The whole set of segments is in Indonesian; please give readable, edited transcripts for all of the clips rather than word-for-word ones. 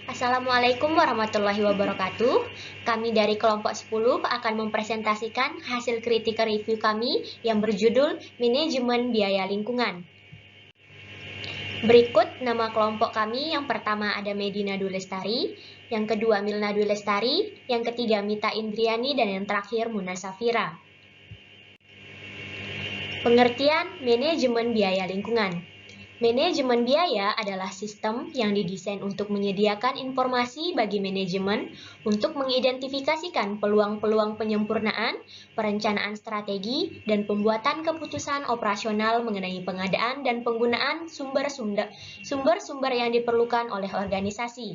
Assalamualaikum warahmatullahi wabarakatuh. Kami dari kelompok 10 akan mempresentasikan hasil critical review kami yang berjudul Manajemen Biaya Lingkungan. Berikut nama kelompok kami. Yang pertama ada Medina Dulestari, yang kedua Milna Dulestari, yang ketiga Mita Indriani, dan yang terakhir Muna Safira. Pengertian manajemen biaya lingkungan. Manajemen biaya adalah sistem yang didesain untuk menyediakan informasi bagi manajemen untuk mengidentifikasikan peluang-peluang penyempurnaan, perencanaan strategi, dan pembuatan keputusan operasional mengenai pengadaan dan penggunaan sumber-sumber yang diperlukan oleh organisasi.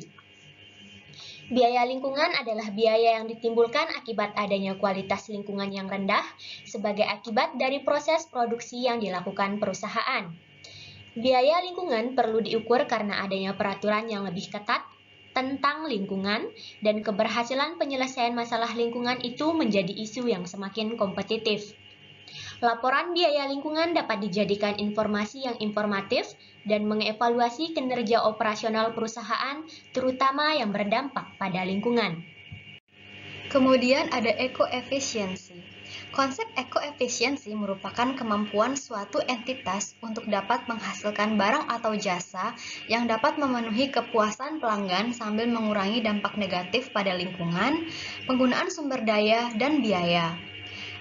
Biaya lingkungan adalah biaya yang ditimbulkan akibat adanya kualitas lingkungan yang rendah sebagai akibat dari proses produksi yang dilakukan perusahaan. Biaya lingkungan perlu diukur karena adanya peraturan yang lebih ketat tentang lingkungan dan keberhasilan penyelesaian masalah lingkungan itu menjadi isu yang semakin kompetitif. Laporan biaya lingkungan dapat dijadikan informasi yang informatif dan mengevaluasi kinerja operasional perusahaan, terutama yang berdampak pada lingkungan. Kemudian ada eco-efficiency. Konsep eco-efficiency merupakan kemampuan suatu entitas untuk dapat menghasilkan barang atau jasa yang dapat memenuhi kepuasan pelanggan sambil mengurangi dampak negatif pada lingkungan, penggunaan sumber daya, dan biaya.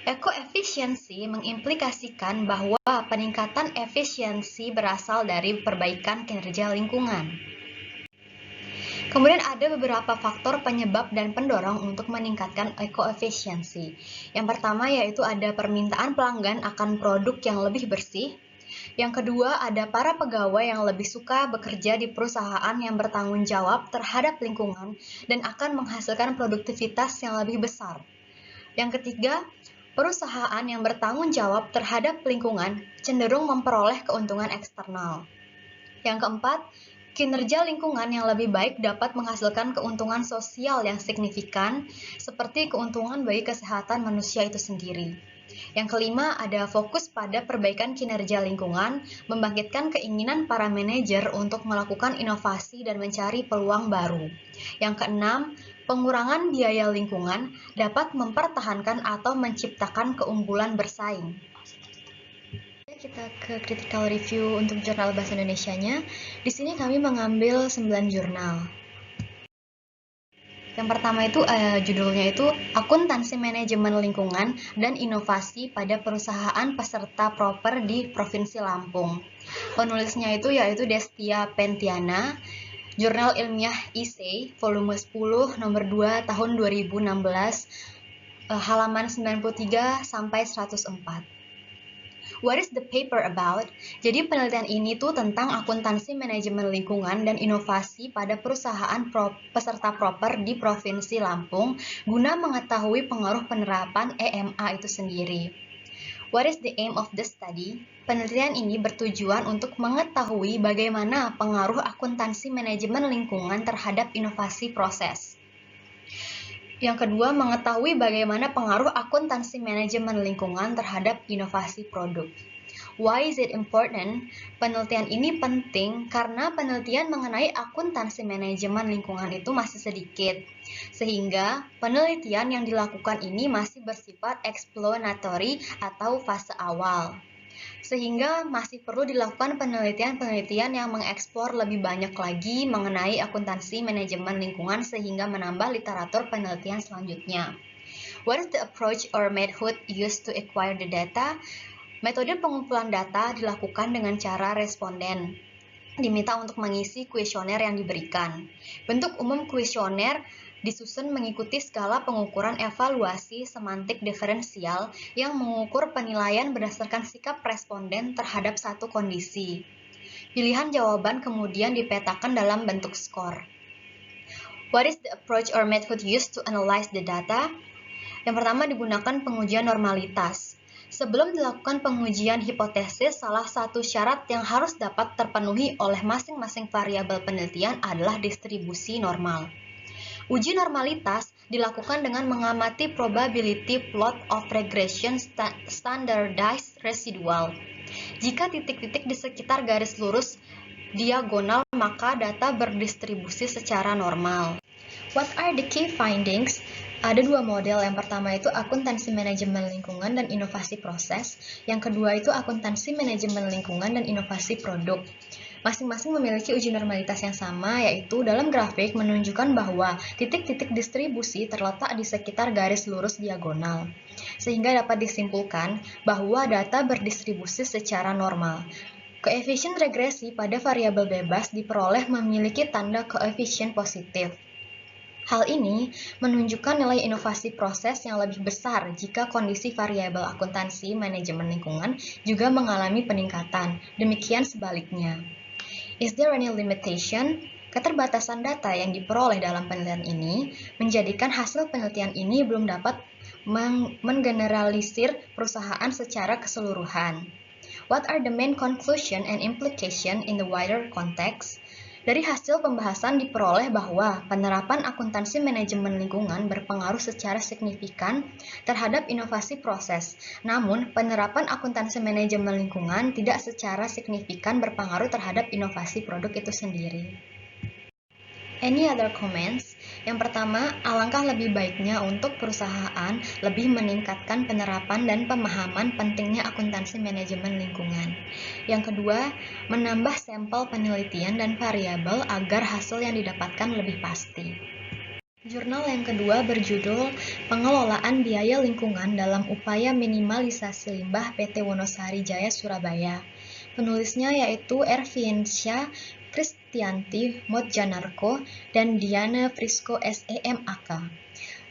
Eco-efficiency mengimplikasikan bahwa peningkatan efisiensi berasal dari perbaikan kinerja lingkungan. Kemudian ada beberapa faktor penyebab dan pendorong untuk meningkatkan eco-efficiency. Yang pertama yaitu ada permintaan pelanggan akan produk yang lebih bersih. Yang kedua ada para pegawai yang lebih suka bekerja di perusahaan yang bertanggung jawab terhadap lingkungan dan akan menghasilkan produktivitas yang lebih besar. Yang ketiga, perusahaan yang bertanggung jawab terhadap lingkungan cenderung memperoleh keuntungan eksternal. Yang keempat, kinerja lingkungan yang lebih baik dapat menghasilkan keuntungan sosial yang signifikan, seperti keuntungan bagi kesehatan manusia itu sendiri. Yang kelima, ada fokus pada perbaikan kinerja lingkungan, membangkitkan keinginan para manajer untuk melakukan inovasi dan mencari peluang baru. Yang keenam, pengurangan biaya lingkungan dapat mempertahankan atau menciptakan keunggulan bersaing. Kita ke critical review untuk jurnal bahasa Indonesianya. Di sini kami mengambil 9 jurnal. Yang pertama itu judulnya itu Akuntansi Manajemen Lingkungan dan Inovasi pada Perusahaan Peserta Proper di Provinsi Lampung. Penulisnya itu yaitu Destia Pentiana, Jurnal Ilmiah IC, volume 10, nomor 2, tahun 2016, halaman 93 sampai 104. What is the paper about? Jadi penelitian ini tuh tentang akuntansi manajemen lingkungan dan inovasi pada perusahaan peserta proper di Provinsi Lampung guna mengetahui pengaruh penerapan EMA itu sendiri. What is the aim of the study? Penelitian ini bertujuan untuk mengetahui bagaimana pengaruh akuntansi manajemen lingkungan terhadap inovasi proses. Yang kedua, mengetahui bagaimana pengaruh akuntansi manajemen lingkungan terhadap inovasi produk. Why is it important? Penelitian ini penting karena penelitian mengenai akuntansi manajemen lingkungan itu masih sedikit. Sehingga penelitian yang dilakukan ini masih bersifat exploratory atau fase awal. Sehingga masih perlu dilakukan penelitian-penelitian yang mengeksplor lebih banyak lagi mengenai akuntansi manajemen lingkungan sehingga menambah literatur penelitian selanjutnya. What is the approach or method used to acquire the data? Metode pengumpulan data dilakukan dengan cara responden diminta untuk mengisi kuesioner yang diberikan. Bentuk umum kuesioner disusun mengikuti skala pengukuran evaluasi semantik diferensial yang mengukur penilaian berdasarkan sikap responden terhadap satu kondisi. Pilihan jawaban kemudian dipetakan dalam bentuk skor. What is the approach or method used to analyze the data? Yang pertama digunakan pengujian normalitas. Sebelum dilakukan pengujian hipotesis, salah satu syarat yang harus dapat terpenuhi oleh masing-masing variabel penelitian adalah distribusi normal. Uji normalitas dilakukan dengan mengamati probability plot of regression standardized residual. Jika titik-titik di sekitar garis lurus diagonal, maka data berdistribusi secara normal. What are the key findings? Ada dua model. Yang pertama itu akuntansi manajemen lingkungan dan inovasi proses. Yang kedua itu akuntansi manajemen lingkungan dan inovasi produk. Masing-masing memiliki uji normalitas yang sama, yaitu dalam grafik menunjukkan bahwa titik-titik distribusi terletak di sekitar garis lurus diagonal, sehingga dapat disimpulkan bahwa data berdistribusi secara normal. Koefisien regresi pada variabel bebas diperoleh memiliki tanda koefisien positif. Hal ini menunjukkan nilai inovasi proses yang lebih besar jika kondisi variabel akuntansi manajemen lingkungan juga mengalami peningkatan. Demikian sebaliknya. Is there any limitation? Keterbatasan data yang diperoleh dalam penelitian ini menjadikan hasil penelitian ini belum dapat menggeneralisir perusahaan secara keseluruhan. What are the main conclusion and implication in the wider context? Dari hasil pembahasan diperoleh bahwa penerapan akuntansi manajemen lingkungan berpengaruh secara signifikan terhadap inovasi proses. Namun, penerapan akuntansi manajemen lingkungan tidak secara signifikan berpengaruh terhadap inovasi produk itu sendiri. Any other comments? Yang pertama, alangkah lebih baiknya untuk perusahaan lebih meningkatkan penerapan dan pemahaman pentingnya akuntansi manajemen lingkungan. Yang kedua, menambah sampel penelitian dan variabel agar hasil yang didapatkan lebih pasti. Jurnal yang kedua berjudul Pengelolaan Biaya Lingkungan dalam Upaya Minimalisasi Limbah PT Wonosari Jaya Surabaya. Penulisnya yaitu Erviensyah Kristianti Modjanarko dan Diana Frisko SEMAK.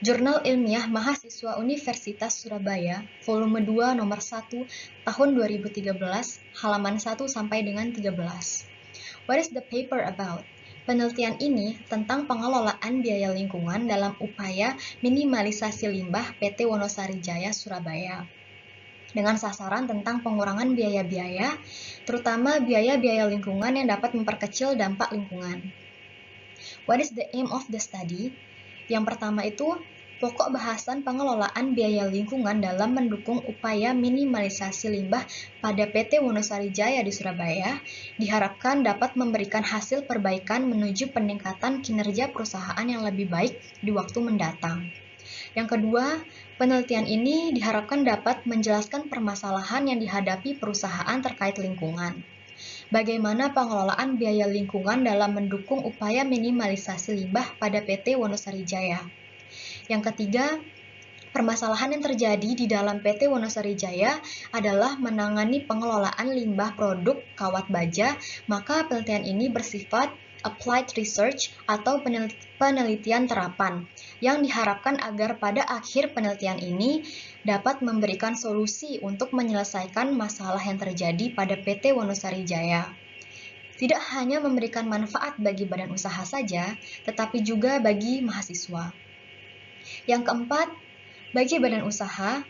Jurnal Ilmiah Mahasiswa Universitas Surabaya, volume 2 nomor 1 tahun 2013, halaman 1 sampai dengan 13. What is the paper about? Penelitian ini tentang pengelolaan biaya lingkungan dalam upaya minimalisasi limbah PT Wonosari Jaya Surabaya, dengan sasaran tentang pengurangan biaya-biaya, terutama biaya-biaya lingkungan yang dapat memperkecil dampak lingkungan. What is the aim of the study? Yang pertama itu, pokok bahasan pengelolaan biaya lingkungan dalam mendukung upaya minimalisasi limbah pada PT Wonosari Jaya di Surabaya diharapkan dapat memberikan hasil perbaikan menuju peningkatan kinerja perusahaan yang lebih baik di waktu mendatang. Yang kedua, penelitian ini diharapkan dapat menjelaskan permasalahan yang dihadapi perusahaan terkait lingkungan. Bagaimana pengelolaan biaya lingkungan dalam mendukung upaya minimalisasi limbah pada PT Wonosari Jaya. Yang ketiga, permasalahan yang terjadi di dalam PT Wonosari Jaya adalah menangani pengelolaan limbah produk kawat baja, maka penelitian ini bersifat applied research atau penelitian terapan yang diharapkan agar pada akhir penelitian ini dapat memberikan solusi untuk menyelesaikan masalah yang terjadi pada PT Wonosari Jaya. Tidak hanya memberikan manfaat bagi badan usaha saja, tetapi juga bagi mahasiswa. Yang keempat, bagi badan usaha,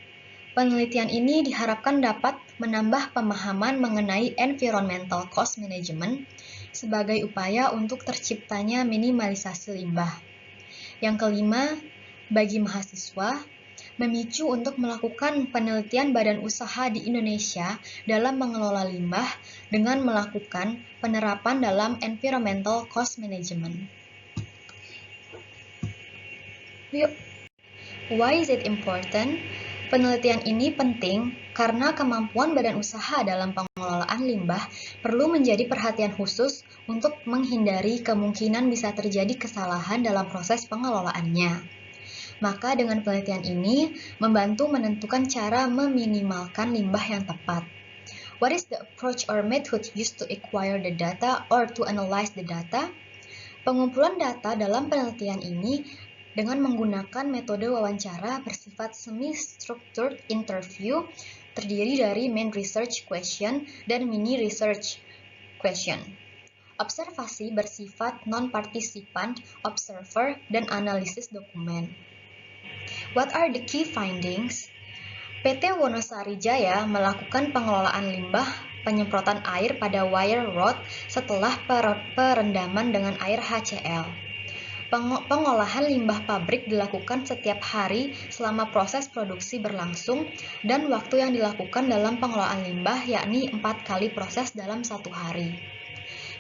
penelitian ini diharapkan dapat menambah pemahaman mengenai environmental cost management sebagai upaya untuk terciptanya minimalisasi limbah. Yang kelima, bagi mahasiswa, memicu untuk melakukan penelitian badan usaha di Indonesia dalam mengelola limbah dengan melakukan penerapan dalam environmental cost management. Why is it important? Penelitian ini penting karena kemampuan badan usaha dalam pengelolaan limbah perlu menjadi perhatian khusus untuk menghindari kemungkinan bisa terjadi kesalahan dalam proses pengelolaannya. Maka dengan penelitian ini membantu menentukan cara meminimalkan limbah yang tepat. What is the approach or method used to acquire the data or to analyze the data? Pengumpulan data dalam penelitian ini dengan menggunakan metode wawancara bersifat semi-structured interview terdiri dari main research question dan mini research question. Observasi bersifat non-participant, observer, dan analisis dokumen. What are the key findings? PT Wonosari Jaya melakukan pengelolaan limbah penyemprotan air pada wire rod setelah perendaman dengan air HCl. Pengolahan limbah pabrik dilakukan setiap hari selama proses produksi berlangsung dan waktu yang dilakukan dalam pengelolaan limbah yakni 4 kali proses dalam 1 hari.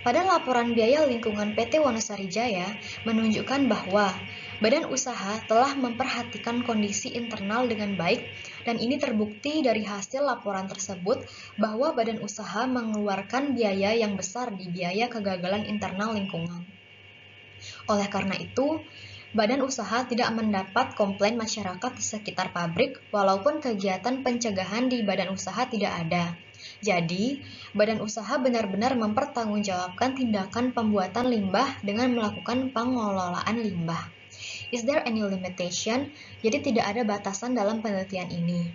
Pada laporan biaya lingkungan PT Wonosari Jaya menunjukkan bahwa badan usaha telah memperhatikan kondisi internal dengan baik dan ini terbukti dari hasil laporan tersebut bahwa badan usaha mengeluarkan biaya yang besar di biaya kegagalan internal lingkungan. Oleh karena itu, badan usaha tidak mendapat komplain masyarakat di sekitar pabrik walaupun kegiatan pencegahan di badan usaha tidak ada. Jadi, badan usaha benar-benar mempertanggungjawabkan tindakan pembuatan limbah dengan melakukan pengelolaan limbah. Is there any limitation? Jadi tidak ada batasan dalam penelitian ini.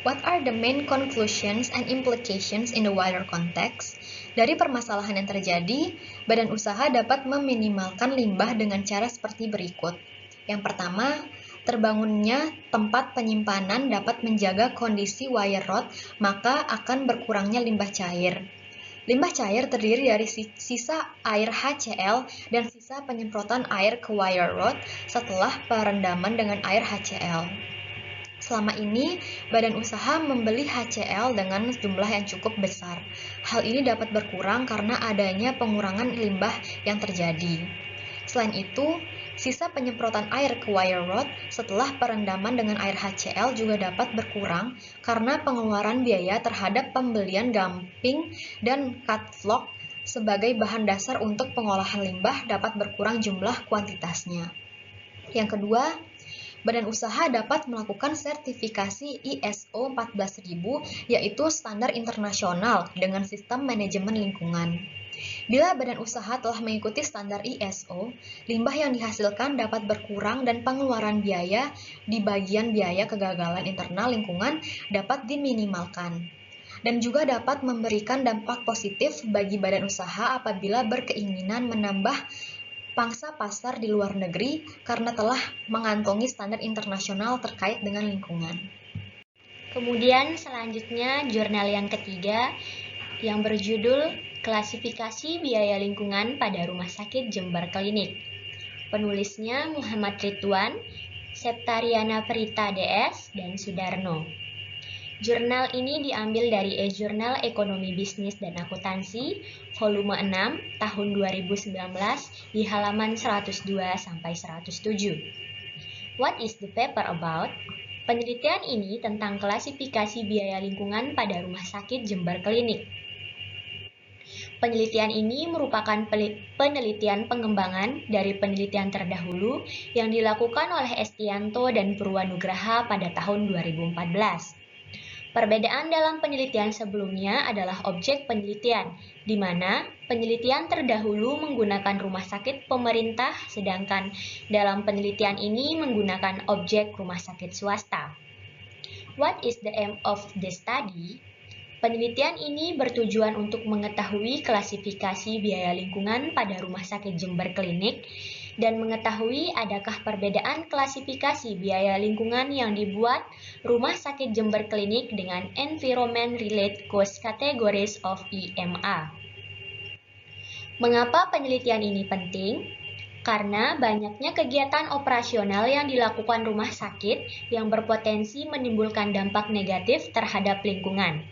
What are the main conclusions and implications in the wider context? Dari permasalahan yang terjadi, badan usaha dapat meminimalkan limbah dengan cara seperti berikut. Yang pertama, terbangunnya tempat penyimpanan dapat menjaga kondisi wire rod, maka akan berkurangnya limbah cair. Limbah cair terdiri dari sisa air HCl dan sisa penyemprotan air ke wire rod setelah perendaman dengan air HCl. Selama ini, badan usaha membeli HCl dengan jumlah yang cukup besar. Hal ini dapat berkurang karena adanya pengurangan limbah yang terjadi. Selain itu, sisa penyemprotan air ke wire rod setelah perendaman dengan air HCl juga dapat berkurang karena pengeluaran biaya terhadap pembelian gamping dan cut flock sebagai bahan dasar untuk pengolahan limbah dapat berkurang jumlah kuantitasnya. Yang kedua, badan usaha dapat melakukan sertifikasi ISO 14000 yaitu standar internasional dengan sistem manajemen lingkungan. Bila badan usaha telah mengikuti standar ISO, limbah yang dihasilkan dapat berkurang dan pengeluaran biaya di bagian biaya kegagalan internal lingkungan dapat diminimalkan. Dan juga dapat memberikan dampak positif bagi badan usaha apabila berkeinginan menambah pangsa pasar di luar negeri karena telah mengantongi standar internasional terkait dengan lingkungan. Kemudian selanjutnya jurnal yang ketiga yang berjudul Klasifikasi Biaya Lingkungan pada Rumah Sakit Jember Klinik. Penulisnya Muhammad Ridwan, Septariana Prita DS, dan Sudarno. Jurnal ini diambil dari e-Jurnal Ekonomi Bisnis dan Akuntansi, volume 6, tahun 2019, di halaman 102-107. What is the paper about? Penelitian ini tentang klasifikasi biaya lingkungan pada Rumah Sakit Jember Klinik. Penelitian ini merupakan penelitian pengembangan dari penelitian terdahulu yang dilakukan oleh Estianto dan Purwanugraha pada tahun 2014. Perbedaan dalam penelitian sebelumnya adalah objek penelitian, di mana penelitian terdahulu menggunakan rumah sakit pemerintah, sedangkan dalam penelitian ini menggunakan objek rumah sakit swasta. What is the aim of the study? Penelitian ini bertujuan untuk mengetahui klasifikasi biaya lingkungan pada Rumah Sakit Jember Klinik dan mengetahui adakah perbedaan klasifikasi biaya lingkungan yang dibuat Rumah Sakit Jember Klinik dengan Environment Related Cost Categories of EMA. Mengapa penelitian ini penting? Karena banyaknya kegiatan operasional yang dilakukan rumah sakit yang berpotensi menimbulkan dampak negatif terhadap lingkungan.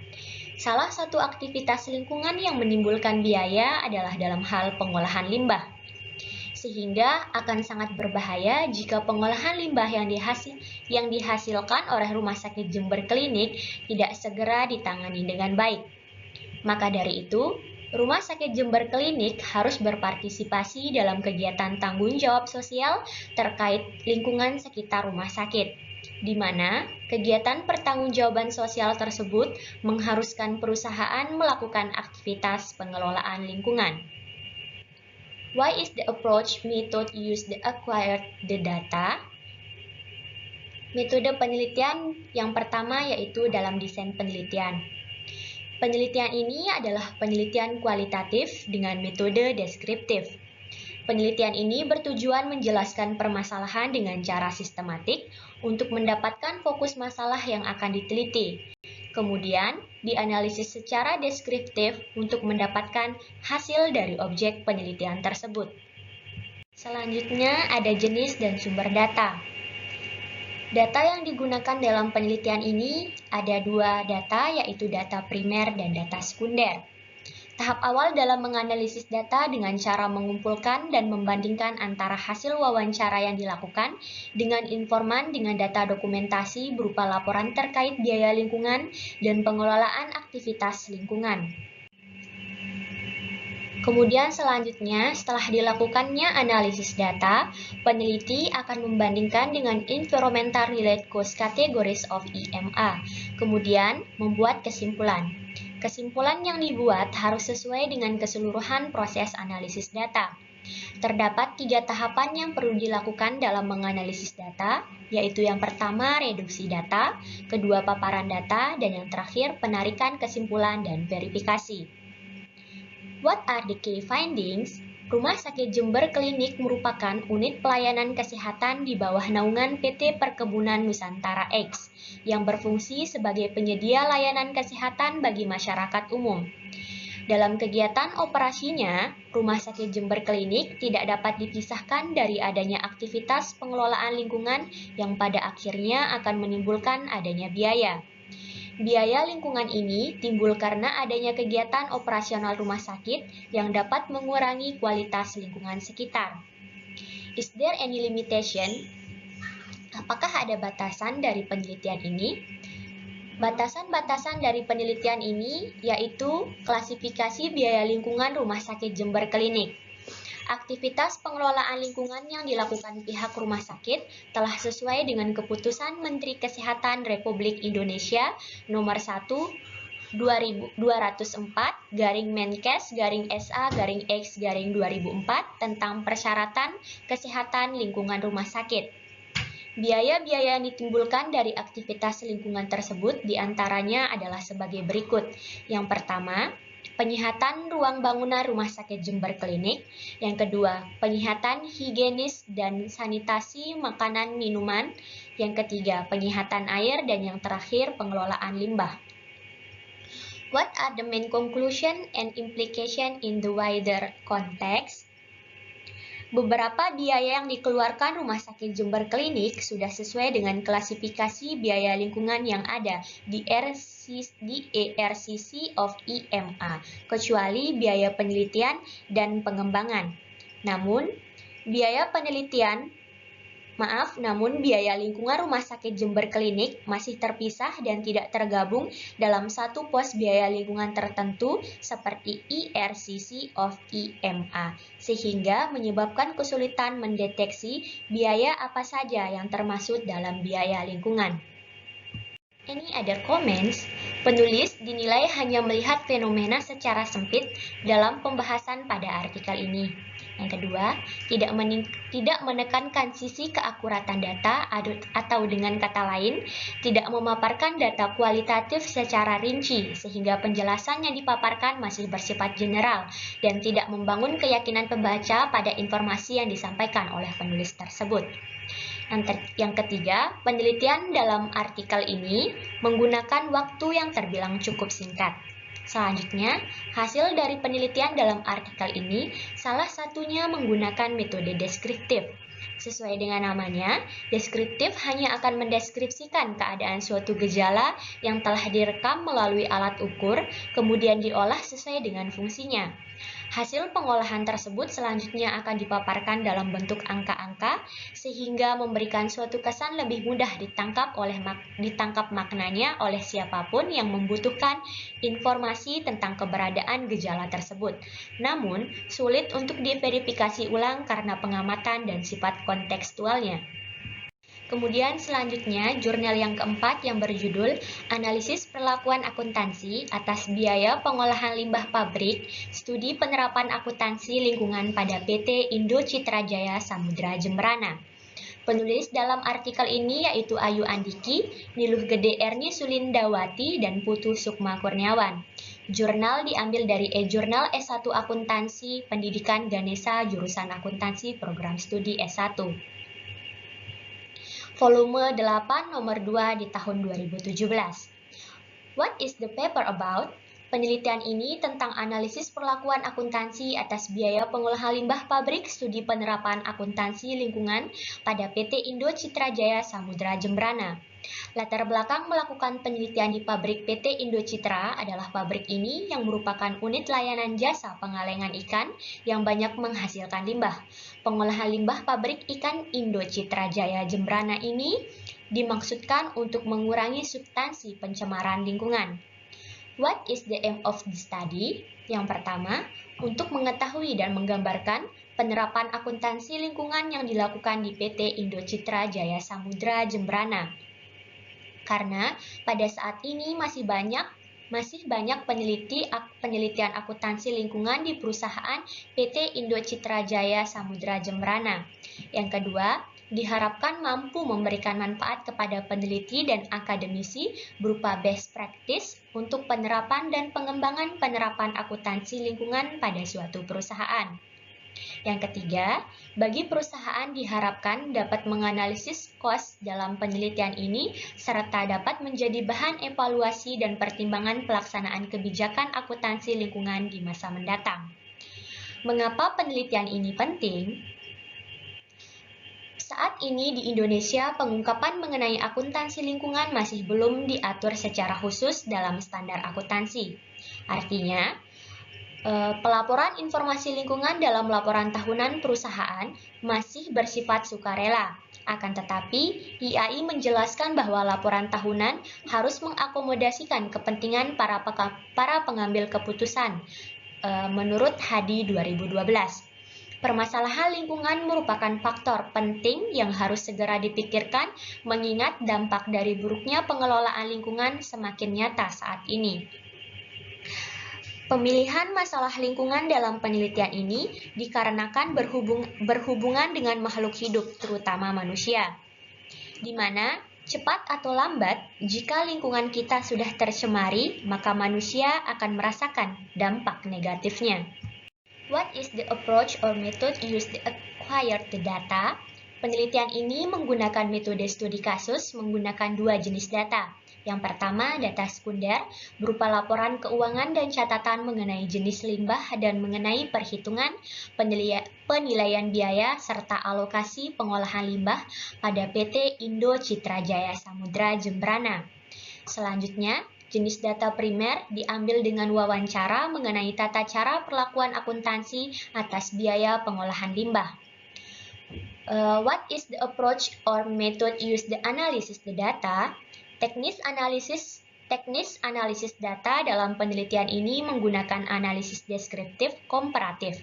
Salah satu aktivitas lingkungan yang menimbulkan biaya adalah dalam hal pengolahan limbah. Sehingga akan sangat berbahaya jika pengolahan limbah yang dihasilkan oleh Rumah Sakit Jember Klinik tidak segera ditangani dengan baik. Maka dari itu, Rumah Sakit Jember Klinik harus berpartisipasi dalam kegiatan tanggung jawab sosial terkait lingkungan sekitar rumah sakit, di mana kegiatan pertanggungjawaban sosial tersebut mengharuskan perusahaan melakukan aktivitas pengelolaan lingkungan. Why is the approach method used to acquire the data? Metode penelitian yang pertama yaitu dalam desain penelitian. Penelitian ini adalah penelitian kualitatif dengan metode deskriptif. Penelitian ini bertujuan menjelaskan permasalahan dengan cara sistematik untuk mendapatkan fokus masalah yang akan diteliti. Kemudian, dianalisis secara deskriptif untuk mendapatkan hasil dari objek penelitian tersebut. Selanjutnya, ada jenis dan sumber data. Data yang digunakan dalam penelitian ini ada dua data, yaitu data primer dan data sekunder. Tahap awal dalam menganalisis data dengan cara mengumpulkan dan membandingkan antara hasil wawancara yang dilakukan dengan informan dengan data dokumentasi berupa laporan terkait biaya lingkungan dan pengelolaan aktivitas lingkungan. Kemudian selanjutnya, setelah dilakukannya analisis data, peneliti akan membandingkan dengan Environmental Related Cost Categories of EMA, kemudian membuat kesimpulan. Kesimpulan yang dibuat harus sesuai dengan keseluruhan proses analisis data. Terdapat 3 tahapan yang perlu dilakukan dalam menganalisis data, yaitu yang pertama reduksi data, kedua paparan data, dan yang terakhir penarikan kesimpulan dan verifikasi. What are the key findings? Rumah Sakit Jember Klinik merupakan unit pelayanan kesehatan di bawah naungan PT Perkebunan Nusantara X yang berfungsi sebagai penyedia layanan kesehatan bagi masyarakat umum. Dalam kegiatan operasinya, Rumah Sakit Jember Klinik tidak dapat dipisahkan dari adanya aktivitas pengelolaan lingkungan yang pada akhirnya akan menimbulkan adanya biaya. Biaya lingkungan ini timbul karena adanya kegiatan operasional rumah sakit yang dapat mengurangi kualitas lingkungan sekitar. Is there any limitation? Apakah ada batasan dari penelitian ini? Batasan-batasan dari penelitian ini yaitu klasifikasi biaya lingkungan Rumah Sakit Jember Klinik. Aktivitas pengelolaan lingkungan yang dilakukan pihak rumah sakit telah sesuai dengan Keputusan Menteri Kesehatan Republik Indonesia Nomor 1 200/Menkes/SA/X/2004 tentang persyaratan kesehatan lingkungan rumah sakit. Biaya-biaya yang ditimbulkan dari aktivitas lingkungan tersebut diantaranya adalah sebagai berikut. Yang pertama, penyihatan ruang bangunan Rumah Sakit Jember Klinik. Yang kedua, penyihatan higienis dan sanitasi makanan minuman. Yang ketiga, penyihatan air. Dan yang terakhir, pengelolaan limbah. What are the main conclusion and implication in the wider context? Beberapa biaya yang dikeluarkan Rumah Sakit Jember Klinik sudah sesuai dengan klasifikasi biaya lingkungan yang ada di ERCC of EMA, kecuali biaya penelitian dan pengembangan. Namun, biaya lingkungan Rumah Sakit Jember Klinik masih terpisah dan tidak tergabung dalam satu pos biaya lingkungan tertentu seperti ERCC of EMA, sehingga menyebabkan kesulitan mendeteksi biaya apa saja yang termasuk dalam biaya lingkungan. Any other comments? Penulis dinilai hanya melihat fenomena secara sempit dalam pembahasan pada artikel ini. Yang kedua, tidak menekankan sisi keakuratan data atau dengan kata lain, tidak memaparkan data kualitatif secara rinci sehingga penjelasan yang dipaparkan masih bersifat general dan tidak membangun keyakinan pembaca pada informasi yang disampaikan oleh penulis tersebut. Yang ketiga, penelitian dalam artikel ini menggunakan waktu yang terbilang cukup singkat. Selanjutnya, hasil dari penelitian dalam artikel ini salah satunya menggunakan metode deskriptif. Sesuai dengan namanya, deskriptif hanya akan mendeskripsikan keadaan suatu gejala yang telah direkam melalui alat ukur, kemudian diolah sesuai dengan fungsinya. Hasil pengolahan tersebut selanjutnya akan dipaparkan dalam bentuk angka-angka sehingga memberikan suatu kesan lebih mudah ditangkap maknanya oleh siapapun yang membutuhkan informasi tentang keberadaan gejala tersebut. Namun, sulit untuk diverifikasi ulang karena pengamatan dan sifat kontekstualnya. Kemudian selanjutnya, jurnal yang keempat yang berjudul Analisis Perlakuan Akuntansi atas Biaya Pengolahan Limbah Pabrik, Studi Penerapan Akuntansi Lingkungan pada PT Indo Citra Jaya Samudra Jemberana. Penulis dalam artikel ini yaitu Ayu Andiki, Niluh Gede Erni Sulindawati, dan Putu Sukma Kurniawan. Jurnal diambil dari e-jurnal S1 Akuntansi Pendidikan Ganesha jurusan Akuntansi Program Studi S1. Volume 8 nomor 2 di tahun 2017. What is the paper about? Penelitian ini tentang analisis perlakuan akuntansi atas biaya pengolahan limbah pabrik studi penerapan akuntansi lingkungan pada PT Indo Citra Jaya Samudra Jemberana. Latar belakang melakukan penelitian di pabrik PT Indo Citra adalah pabrik ini yang merupakan unit layanan jasa pengalengan ikan yang banyak menghasilkan limbah. Pengolahan limbah pabrik ikan Indo Citra Jaya Jembrana ini dimaksudkan untuk mengurangi substansi pencemaran lingkungan. What is the aim of the study? Yang pertama, untuk mengetahui dan menggambarkan penerapan akuntansi lingkungan yang dilakukan di PT Indo Citra Jaya Samudra Jembrana. Karena pada saat ini masih banyak penelitian akuntansi lingkungan di perusahaan PT Indo Citra Jaya Samudra Jembrana. Yang kedua, diharapkan mampu memberikan manfaat kepada peneliti dan akademisi berupa best practice untuk penerapan dan pengembangan penerapan akuntansi lingkungan pada suatu perusahaan. Yang ketiga, bagi perusahaan diharapkan dapat menganalisis cost dalam penelitian ini serta dapat menjadi bahan evaluasi dan pertimbangan pelaksanaan kebijakan akuntansi lingkungan di masa mendatang. Mengapa penelitian ini penting? Saat ini di Indonesia, pengungkapan mengenai akuntansi lingkungan masih belum diatur secara khusus dalam standar akuntansi. Artinya, pelaporan informasi lingkungan dalam laporan tahunan perusahaan masih bersifat sukarela. Akan tetapi, IAI menjelaskan bahwa laporan tahunan harus mengakomodasikan kepentingan para pengambil keputusan, menurut Hadi 2012. Permasalahan lingkungan merupakan faktor penting yang harus segera dipikirkan mengingat dampak dari buruknya pengelolaan lingkungan semakin nyata saat ini. Pemilihan masalah lingkungan dalam penelitian ini dikarenakan berhubungan dengan makhluk hidup, terutama manusia, di mana cepat atau lambat, jika lingkungan kita sudah tercemari, maka manusia akan merasakan dampak negatifnya. What is the approach or method used to acquire the data? Penelitian ini menggunakan metode studi kasus menggunakan dua jenis data. Yang pertama, data sekunder, berupa laporan keuangan dan catatan mengenai jenis limbah dan mengenai perhitungan, penilaian biaya, serta alokasi pengolahan limbah pada PT Indo Citra Jaya Samudra Jembrana. Selanjutnya, jenis data primer diambil dengan wawancara mengenai tata cara perlakuan akuntansi atas biaya pengolahan limbah. What is the approach or method used to analysis the data? Teknis analisis data dalam penelitian ini menggunakan analisis deskriptif komparatif.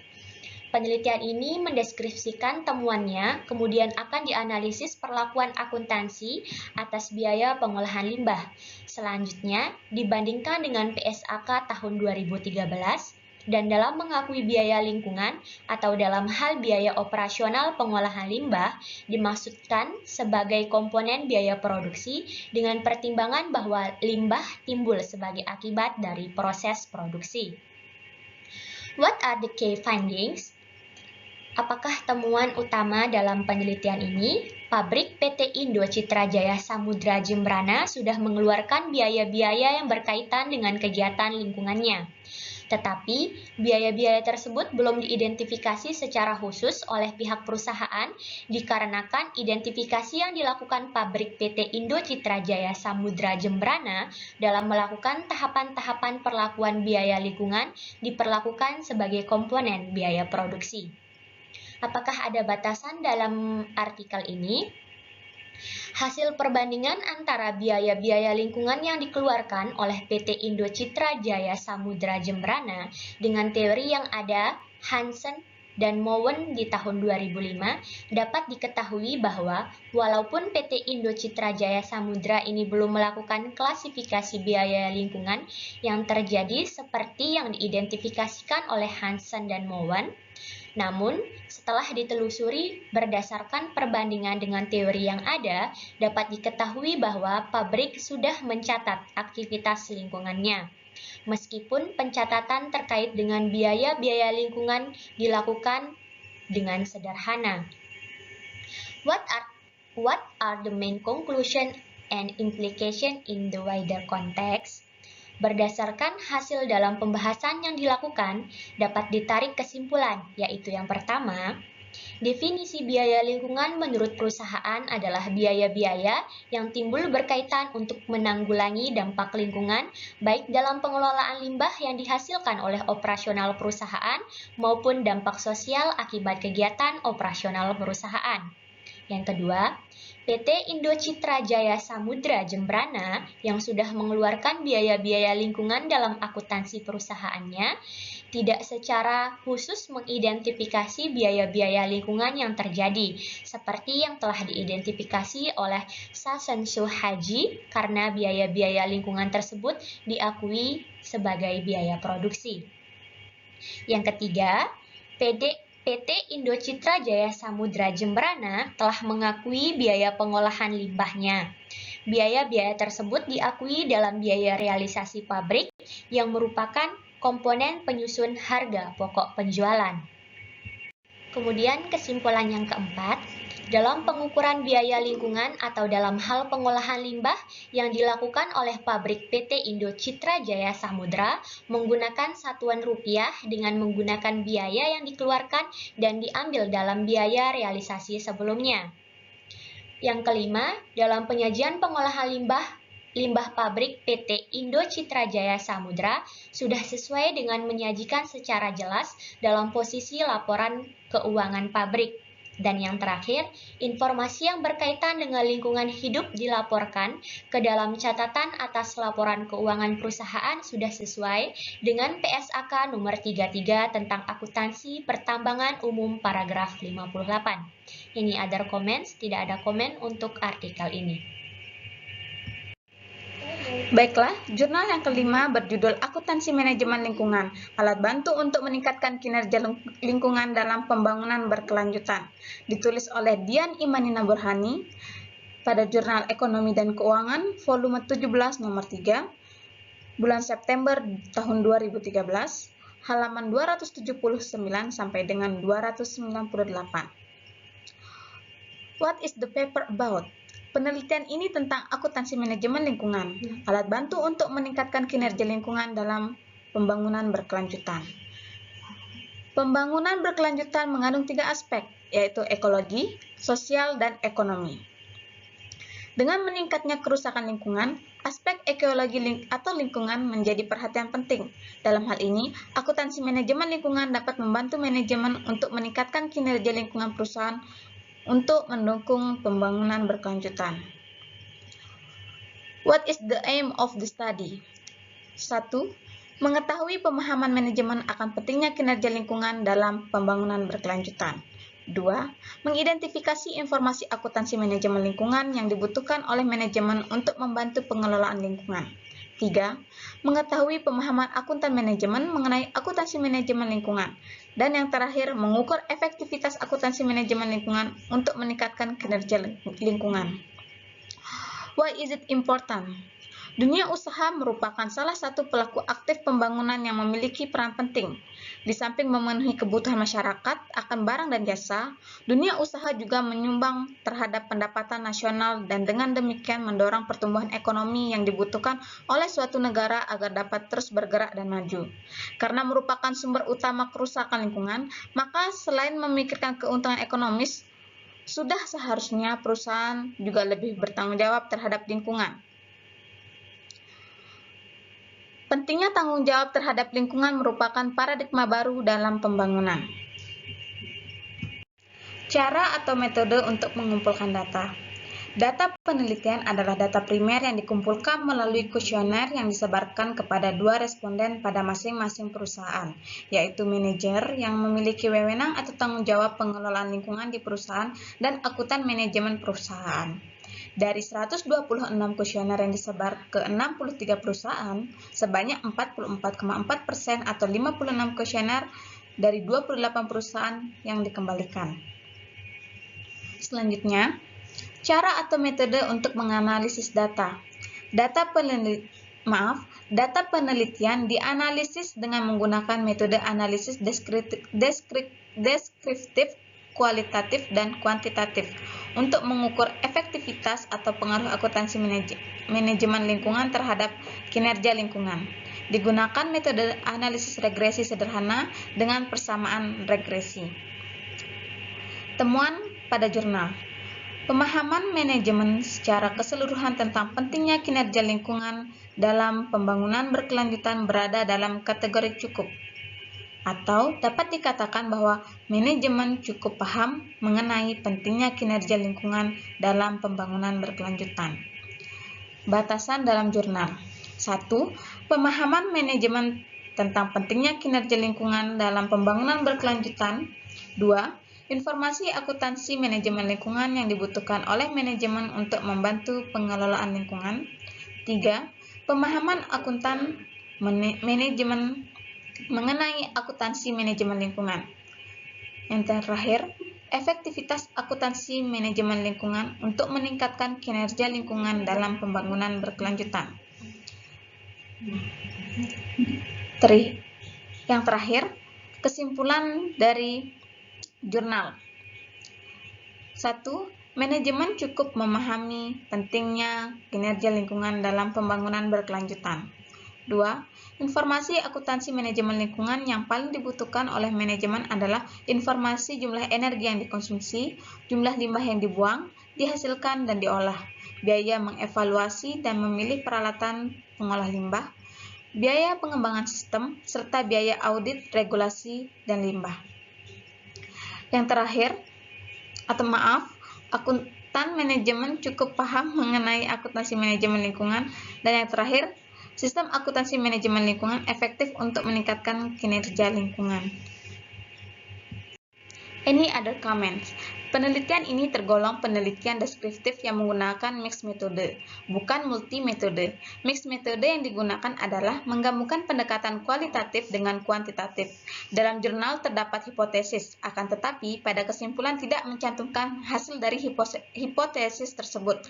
Penelitian ini mendeskripsikan temuannya, kemudian akan dianalisis perlakuan akuntansi atas biaya pengolahan limbah. Selanjutnya, dibandingkan dengan PSAK tahun 2013, dan dalam mengakui biaya lingkungan atau dalam hal biaya operasional pengolahan limbah dimaksudkan sebagai komponen biaya produksi dengan pertimbangan bahwa limbah timbul sebagai akibat dari proses produksi. What are the key findings? Apakah temuan utama dalam penelitian ini? Pabrik PT Indo Citra Jaya Samudra Jembrana sudah mengeluarkan biaya-biaya yang berkaitan dengan kegiatan lingkungannya. Tetapi, biaya-biaya tersebut belum diidentifikasi secara khusus oleh pihak perusahaan dikarenakan identifikasi yang dilakukan pabrik PT Indo Citra Jaya Samudra Jembrana dalam melakukan tahapan-tahapan perlakuan biaya lingkungan diperlakukan sebagai komponen biaya produksi. Apakah ada batasan dalam artikel ini? Hasil perbandingan antara biaya-biaya lingkungan yang dikeluarkan oleh PT Indo Citra Jaya Samudra Jembrana dengan teori yang ada, Hansen dan Mowen di tahun 2005, dapat diketahui bahwa walaupun PT Indo Citra Jaya Samudra ini belum melakukan klasifikasi biaya lingkungan yang terjadi seperti yang diidentifikasikan oleh Hansen dan Mowen, namun, setelah ditelusuri berdasarkan perbandingan dengan teori yang ada, dapat diketahui bahwa pabrik sudah mencatat aktivitas lingkungannya. Meskipun pencatatan terkait dengan biaya-biaya lingkungan dilakukan dengan sederhana. What are the main conclusion and implication in the wider context? Berdasarkan hasil dalam pembahasan yang dilakukan, dapat ditarik kesimpulan, yaitu yang pertama, Definisi biaya lingkungan menurut perusahaan adalah biaya-biaya yang timbul berkaitan untuk menanggulangi dampak lingkungan, baik dalam pengelolaan limbah yang dihasilkan oleh operasional perusahaan maupun dampak sosial akibat kegiatan operasional perusahaan. Yang kedua, PT Indo Citra Jaya Samudra Jembrana yang sudah mengeluarkan biaya-biaya lingkungan dalam akuntansi perusahaannya tidak secara khusus mengidentifikasi biaya-biaya lingkungan yang terjadi, seperti yang telah diidentifikasi oleh Sasensu Haji karena biaya-biaya lingkungan tersebut diakui sebagai biaya produksi. Yang ketiga, PT Indo Citra Jaya Samudra Jembrana telah mengakui biaya pengolahan limbahnya. Biaya-biaya tersebut diakui dalam biaya realisasi pabrik yang merupakan komponen penyusun harga pokok penjualan. Kemudian kesimpulan yang keempat, dalam pengukuran biaya lingkungan atau dalam hal pengolahan limbah yang dilakukan oleh pabrik PT Indo Citra Jaya Samudra menggunakan satuan rupiah dengan menggunakan biaya yang dikeluarkan dan diambil dalam biaya realisasi sebelumnya. Yang kelima, dalam penyajian pengolahan limbah pabrik PT Indo Citra Jaya Samudra sudah sesuai dengan menyajikan secara jelas dalam posisi laporan keuangan pabrik. Dan yang terakhir, informasi yang berkaitan dengan lingkungan hidup dilaporkan ke dalam catatan atas laporan keuangan perusahaan sudah sesuai dengan PSAK nomor 33 tentang akuntansi pertambangan umum paragraf 58. Ini other comments, tidak ada komen untuk artikel ini. Baiklah, jurnal yang kelima berjudul Akuntansi Manajemen Lingkungan, alat bantu untuk meningkatkan kinerja lingkungan dalam pembangunan berkelanjutan. Ditulis oleh Dian Imanina Burhani pada Jurnal Ekonomi dan Keuangan, volume 17 nomor 3, bulan September tahun 2013, halaman 279 sampai dengan 298. What is the paper about? Penelitian ini tentang akuntansi manajemen lingkungan, alat bantu untuk meningkatkan kinerja lingkungan dalam pembangunan berkelanjutan. Pembangunan berkelanjutan mengandung 3 aspek, yaitu ekologi, sosial, dan ekonomi. Dengan meningkatnya kerusakan lingkungan, aspek ekologi atau lingkungan menjadi perhatian penting. Dalam hal ini, akuntansi manajemen lingkungan dapat membantu manajemen untuk meningkatkan kinerja lingkungan perusahaan untuk mendukung pembangunan berkelanjutan. What is the aim of the study? 1. Mengetahui pemahaman manajemen akan pentingnya kinerja lingkungan dalam pembangunan berkelanjutan. 2. Mengidentifikasi informasi akuntansi manajemen lingkungan yang dibutuhkan oleh manajemen untuk membantu pengelolaan lingkungan. 3. Mengetahui pemahaman akuntan manajemen mengenai akuntansi manajemen lingkungan. Dan yang terakhir, mengukur efektivitas akuntansi manajemen lingkungan untuk meningkatkan kinerja lingkungan. Why is it important? Dunia usaha merupakan salah satu pelaku aktif pembangunan yang memiliki peran penting. Di samping memenuhi kebutuhan masyarakat akan barang dan jasa, dunia usaha juga menyumbang terhadap pendapatan nasional dan dengan demikian mendorong pertumbuhan ekonomi yang dibutuhkan oleh suatu negara agar dapat terus bergerak dan maju. Karena merupakan sumber utama kerusakan lingkungan, maka selain memikirkan keuntungan ekonomis, sudah seharusnya perusahaan juga lebih bertanggung jawab terhadap lingkungan. Pentingnya tanggung jawab terhadap lingkungan merupakan paradigma baru dalam pembangunan. Cara atau metode untuk mengumpulkan data. Data penelitian adalah data primer yang dikumpulkan melalui kuesioner yang disebarkan kepada 2 responden pada masing-masing perusahaan, yaitu manajer yang memiliki wewenang atau tanggung jawab pengelolaan lingkungan di perusahaan dan akuntan manajemen perusahaan. Dari 126 kuesioner yang disebar ke 63 perusahaan, sebanyak 44,4% atau 56 kuesioner dari 28 perusahaan yang dikembalikan. Selanjutnya, cara atau metode untuk menganalisis data. Data penelitian dianalisis dengan menggunakan metode analisis deskriptif, kualitatif, dan kuantitatif untuk mengukur efektivitas atau pengaruh akuntansi manajemen lingkungan terhadap kinerja lingkungan. Digunakan metode analisis regresi sederhana dengan persamaan regresi. Temuan pada jurnal. Pemahaman manajemen secara keseluruhan tentang pentingnya kinerja lingkungan dalam pembangunan berkelanjutan berada dalam kategori cukup. Atau dapat dikatakan bahwa manajemen cukup paham mengenai pentingnya kinerja lingkungan dalam pembangunan berkelanjutan. Batasan dalam jurnal. 1. Pemahaman manajemen tentang pentingnya kinerja lingkungan dalam pembangunan berkelanjutan. 2. Informasi akuntansi manajemen lingkungan yang dibutuhkan oleh manajemen untuk membantu pengelolaan lingkungan. 3. Pemahaman akuntan manajemen mengenai akuntansi manajemen lingkungan. Yang terakhir, efektivitas akuntansi manajemen lingkungan untuk meningkatkan kinerja lingkungan dalam pembangunan berkelanjutan. Yang terakhir, kesimpulan dari jurnal. 1. Manajemen cukup memahami pentingnya kinerja lingkungan dalam pembangunan berkelanjutan. 2. Informasi akuntansi manajemen lingkungan yang paling dibutuhkan oleh manajemen adalah informasi jumlah energi yang dikonsumsi, jumlah limbah yang dibuang, dihasilkan dan diolah, biaya mengevaluasi dan memilih peralatan pengolah limbah, biaya pengembangan sistem, serta biaya audit, regulasi, dan limbah. Yang terakhir, akuntan manajemen cukup paham mengenai akuntansi manajemen lingkungan. Dan yang terakhir, sistem akuntansi manajemen lingkungan efektif untuk meningkatkan kinerja lingkungan. Any other comments? Penelitian ini tergolong penelitian deskriptif yang menggunakan mixed metode, bukan multi metode. Mixed metode yang digunakan adalah menggabungkan pendekatan kualitatif dengan kuantitatif. Dalam jurnal terdapat hipotesis, akan tetapi pada kesimpulan tidak mencantumkan hasil dari hipotesis tersebut.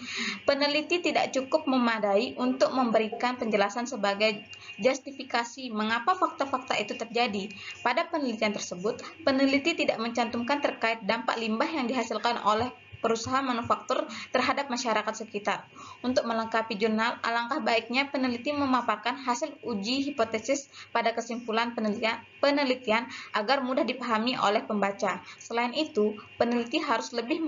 Peneliti tidak cukup memadai untuk memberikan penjelasan sebagai justifikasi mengapa fakta-fakta itu terjadi. Pada penelitian tersebut, peneliti tidak mencantumkan terkait dampak limbah yang dihasilkan oleh perusahaan manufaktur terhadap masyarakat sekitar. Untuk melengkapi jurnal, alangkah baiknya peneliti memaparkan hasil uji hipotesis pada kesimpulan penelitian agar mudah dipahami oleh pembaca. Selain itu, peneliti harus lebih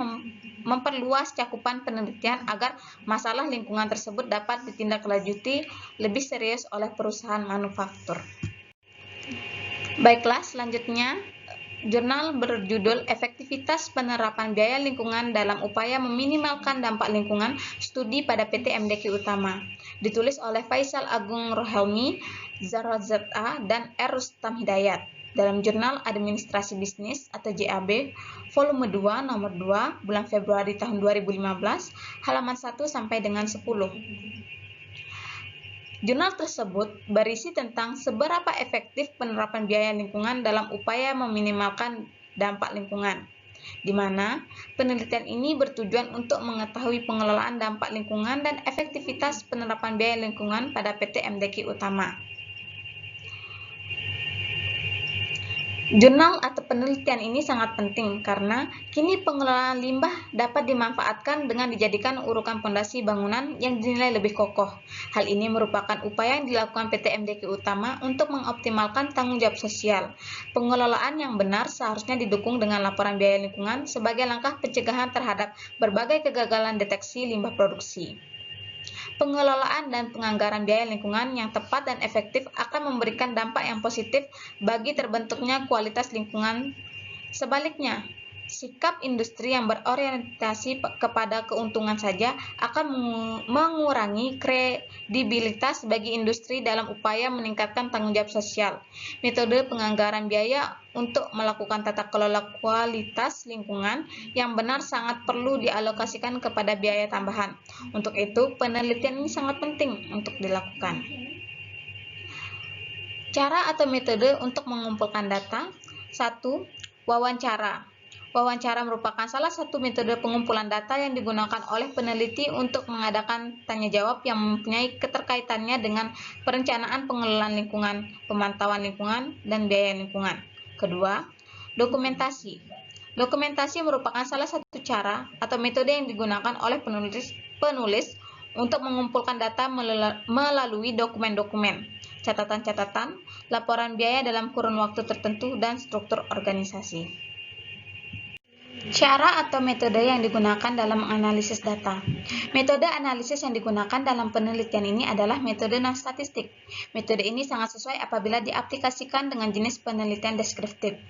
memperluas cakupan penelitian agar masalah lingkungan tersebut dapat ditindaklanjuti lebih serius oleh perusahaan manufaktur. Baiklah, selanjutnya jurnal berjudul Efektivitas Penerapan Biaya Lingkungan dalam Upaya Meminimalkan Dampak Lingkungan, Studi pada PT MDQ Utama. Ditulis oleh Faisal Agung Rohelmi, Zarot ZA, dan R. Rustam Hidayat. Dalam jurnal Administrasi Bisnis atau JAB, volume 2, nomor 2, bulan Februari tahun 2015, halaman 1 sampai dengan 10. Jurnal tersebut berisi tentang seberapa efektif penerapan biaya lingkungan dalam upaya meminimalkan dampak lingkungan, di mana penelitian ini bertujuan untuk mengetahui pengelolaan dampak lingkungan dan efektivitas penerapan biaya lingkungan pada PT MDQ Utama. Jurnal atau penelitian ini sangat penting karena kini pengelolaan limbah dapat dimanfaatkan dengan dijadikan urukan pondasi bangunan yang dinilai lebih kokoh. Hal ini merupakan upaya yang dilakukan PT MDQ Utama untuk mengoptimalkan tanggung jawab sosial. Pengelolaan yang benar seharusnya didukung dengan laporan biaya lingkungan sebagai langkah pencegahan terhadap berbagai kegagalan deteksi limbah produksi. Pengelolaan dan penganggaran biaya lingkungan yang tepat dan efektif akan memberikan dampak yang positif bagi terbentuknya kualitas lingkungan. Sebaliknya, sikap industri yang berorientasi kepada keuntungan saja akan mengurangi kredibilitas bagi industri dalam upaya meningkatkan tanggung jawab sosial. Metode penganggaran biaya untuk melakukan tata kelola kualitas lingkungan yang benar sangat perlu dialokasikan kepada biaya tambahan. Untuk itu, penelitian ini sangat penting untuk dilakukan. Cara atau metode untuk mengumpulkan data. 1. Wawancara. Wawancara merupakan salah satu metode pengumpulan data yang digunakan oleh peneliti untuk mengadakan tanya jawab yang mempunyai keterkaitannya dengan perencanaan pengelolaan lingkungan, pemantauan lingkungan, dan biaya lingkungan. Kedua, dokumentasi. Dokumentasi merupakan salah satu cara atau metode yang digunakan oleh penulis untuk mengumpulkan data melalui dokumen-dokumen, catatan-catatan, laporan biaya dalam kurun waktu tertentu, dan struktur organisasi. Cara atau metode yang digunakan dalam menganalisis data. Metode analisis yang digunakan dalam penelitian ini adalah metode non-statistik. Metode ini sangat sesuai apabila diaplikasikan dengan jenis penelitian deskriptif.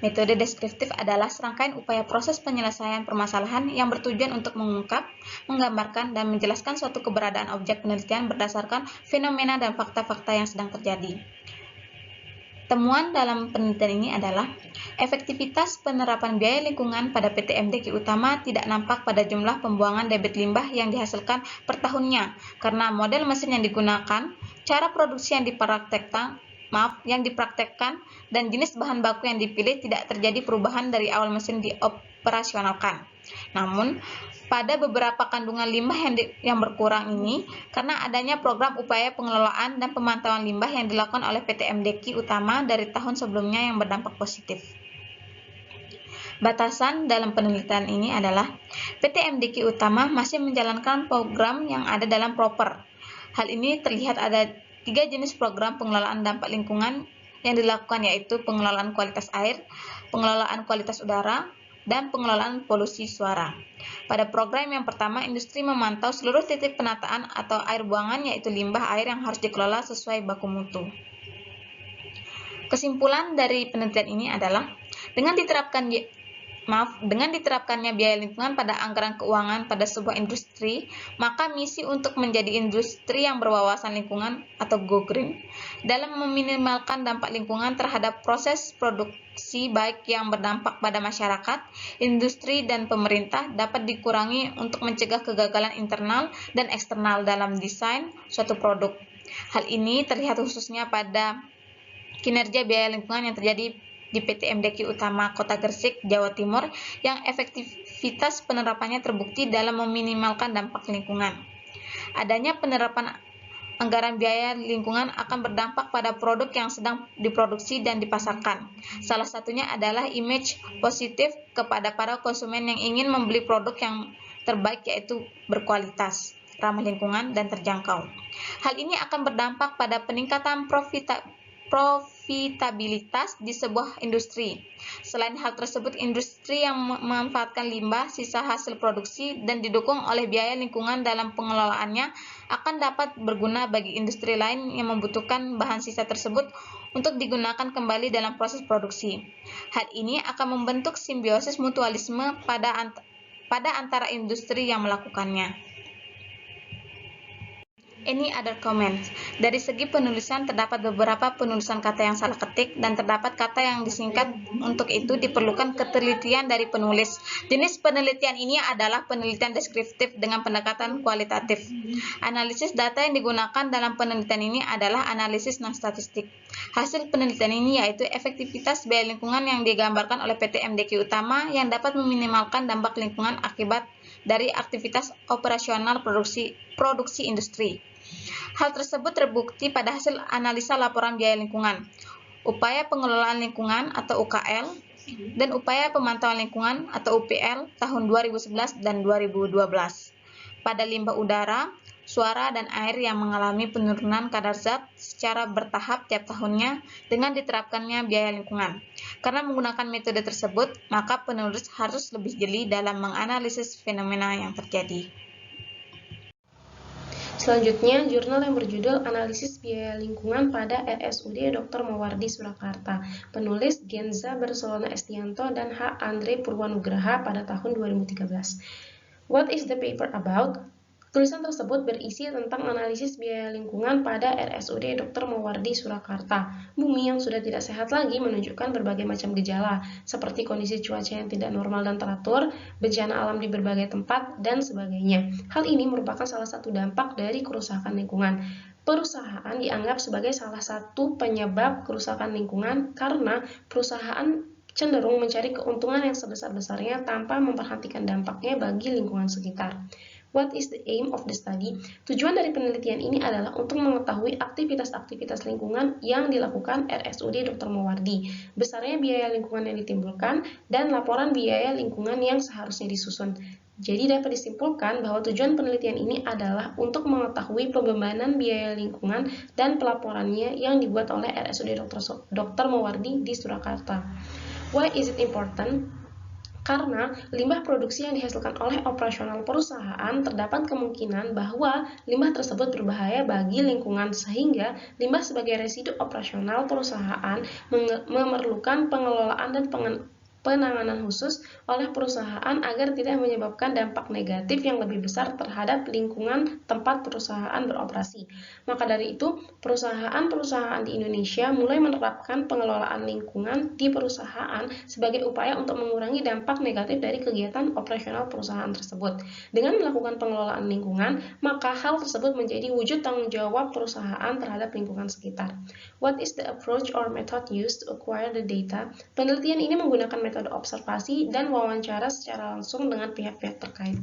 Metode deskriptif adalah serangkaian upaya proses penyelesaian permasalahan yang bertujuan untuk mengungkap, menggambarkan, dan menjelaskan suatu keberadaan objek penelitian berdasarkan fenomena dan fakta-fakta yang sedang terjadi. Temuan dalam penelitian ini adalah efektivitas penerapan biaya lingkungan pada PT MDQ Utama tidak nampak pada jumlah pembuangan debit limbah yang dihasilkan per tahunnya karena model mesin yang digunakan, cara produksi yang dipraktekkan, dan jenis bahan baku yang dipilih tidak terjadi perubahan dari awal mesin dioperasionalkan. Namun, pada beberapa kandungan limbah yang berkurang ini, karena adanya program upaya pengelolaan dan pemantauan limbah yang dilakukan oleh PT MDQ Utama dari tahun sebelumnya yang berdampak positif. Batasan dalam penelitian ini adalah PT MDQ Utama masih menjalankan program yang ada dalam PROPER. Hal ini terlihat ada 3 jenis program pengelolaan dampak lingkungan yang dilakukan, yaitu pengelolaan kualitas air, pengelolaan kualitas udara, dan pengelolaan polusi suara. Pada program yang pertama, industri memantau seluruh titik penataan atau air buangan, yaitu limbah air yang harus dikelola sesuai baku mutu. Kesimpulan dari penelitian ini adalah dengan diterapkannya biaya lingkungan pada anggaran keuangan pada sebuah industri, maka misi untuk menjadi industri yang berwawasan lingkungan atau go green dalam meminimalkan dampak lingkungan terhadap proses produksi baik yang berdampak pada masyarakat, industri, dan pemerintah dapat dikurangi untuk mencegah kegagalan internal dan eksternal dalam desain suatu produk. Hal ini terlihat khususnya pada kinerja biaya lingkungan yang terjadi di PT MDQ Utama Kota Gresik, Jawa Timur, yang efektivitas penerapannya terbukti dalam meminimalkan dampak lingkungan. Adanya penerapan anggaran biaya lingkungan akan berdampak pada produk yang sedang diproduksi dan dipasarkan. Salah satunya adalah image positif kepada para konsumen yang ingin membeli produk yang terbaik, yaitu berkualitas, ramah lingkungan, dan terjangkau. Hal ini akan berdampak pada peningkatan profitabilitas di sebuah industri. Selain hal tersebut, industri yang memanfaatkan limbah sisa hasil produksi dan didukung oleh biaya lingkungan dalam pengelolaannya akan dapat berguna bagi industri lain yang membutuhkan bahan sisa tersebut untuk digunakan kembali dalam proses produksi. Hal ini akan membentuk simbiosis mutualisme pada antara industri yang melakukannya. Any other comments? Dari segi penulisan terdapat beberapa penulisan kata yang salah ketik dan terdapat kata yang disingkat. Untuk itu diperlukan ketelitian dari penulis. Jenis penelitian ini adalah penelitian deskriptif dengan pendekatan kualitatif. Analisis data yang digunakan dalam penelitian ini adalah analisis non-statistik. Hasil penelitian ini yaitu efektivitas biaya lingkungan yang digambarkan oleh PT MDQ Utama yang dapat meminimalkan dampak lingkungan akibat dari aktivitas operasional produksi industri. Hal tersebut terbukti pada hasil analisa laporan biaya lingkungan, upaya pengelolaan lingkungan atau UKL, dan upaya pemantauan lingkungan atau UPL tahun 2011 dan 2012. Pada limbah udara, suara, dan air yang mengalami penurunan kadar zat secara bertahap tiap tahunnya dengan diterapkannya biaya lingkungan. Karena menggunakan metode tersebut, maka penulis harus lebih jeli dalam menganalisis fenomena yang terjadi. Selanjutnya, jurnal yang berjudul Analisis Biaya Lingkungan pada RSUD Dr. Mawardi Surakarta. Penulis Genza Barcelona Estianto dan H. Andre Purwanugraha pada tahun 2013. What is the paper about? Tulisan tersebut berisi tentang analisis biaya lingkungan pada RSUD Dr. Mawardi Surakarta. Bumi yang sudah tidak sehat lagi menunjukkan berbagai macam gejala, seperti kondisi cuaca yang tidak normal dan teratur, bencana alam di berbagai tempat, dan sebagainya. Hal ini merupakan salah satu dampak dari kerusakan lingkungan. Perusahaan dianggap sebagai salah satu penyebab kerusakan lingkungan karena perusahaan cenderung mencari keuntungan yang sebesar-besarnya tanpa memperhatikan dampaknya bagi lingkungan sekitar. What is the aim of the study? Tujuan dari penelitian ini adalah untuk mengetahui aktivitas-aktivitas lingkungan yang dilakukan RSUD Dr. Mawardi, besarnya biaya lingkungan yang ditimbulkan, dan laporan biaya lingkungan yang seharusnya disusun. Jadi dapat disimpulkan bahwa tujuan penelitian ini adalah untuk mengetahui pembebanan biaya lingkungan dan pelaporannya yang dibuat oleh RSUD Dr. Mawardi di Surakarta. Why is it important? Karena limbah produksi yang dihasilkan oleh operasional perusahaan terdapat kemungkinan bahwa limbah tersebut berbahaya bagi lingkungan sehingga limbah sebagai residu operasional perusahaan memerlukan pengelolaan dan penanganan khusus oleh perusahaan agar tidak menyebabkan dampak negatif yang lebih besar terhadap lingkungan tempat perusahaan beroperasi. Maka dari itu, perusahaan-perusahaan di Indonesia mulai menerapkan pengelolaan lingkungan di perusahaan sebagai upaya untuk mengurangi dampak negatif dari kegiatan operasional perusahaan tersebut. Dengan melakukan pengelolaan lingkungan, maka hal tersebut menjadi wujud tanggung jawab perusahaan terhadap lingkungan sekitar. What is the approach or method used to acquire the data? Penelitian ini menggunakan metode observasi dan wawancara secara langsung dengan pihak-pihak terkait.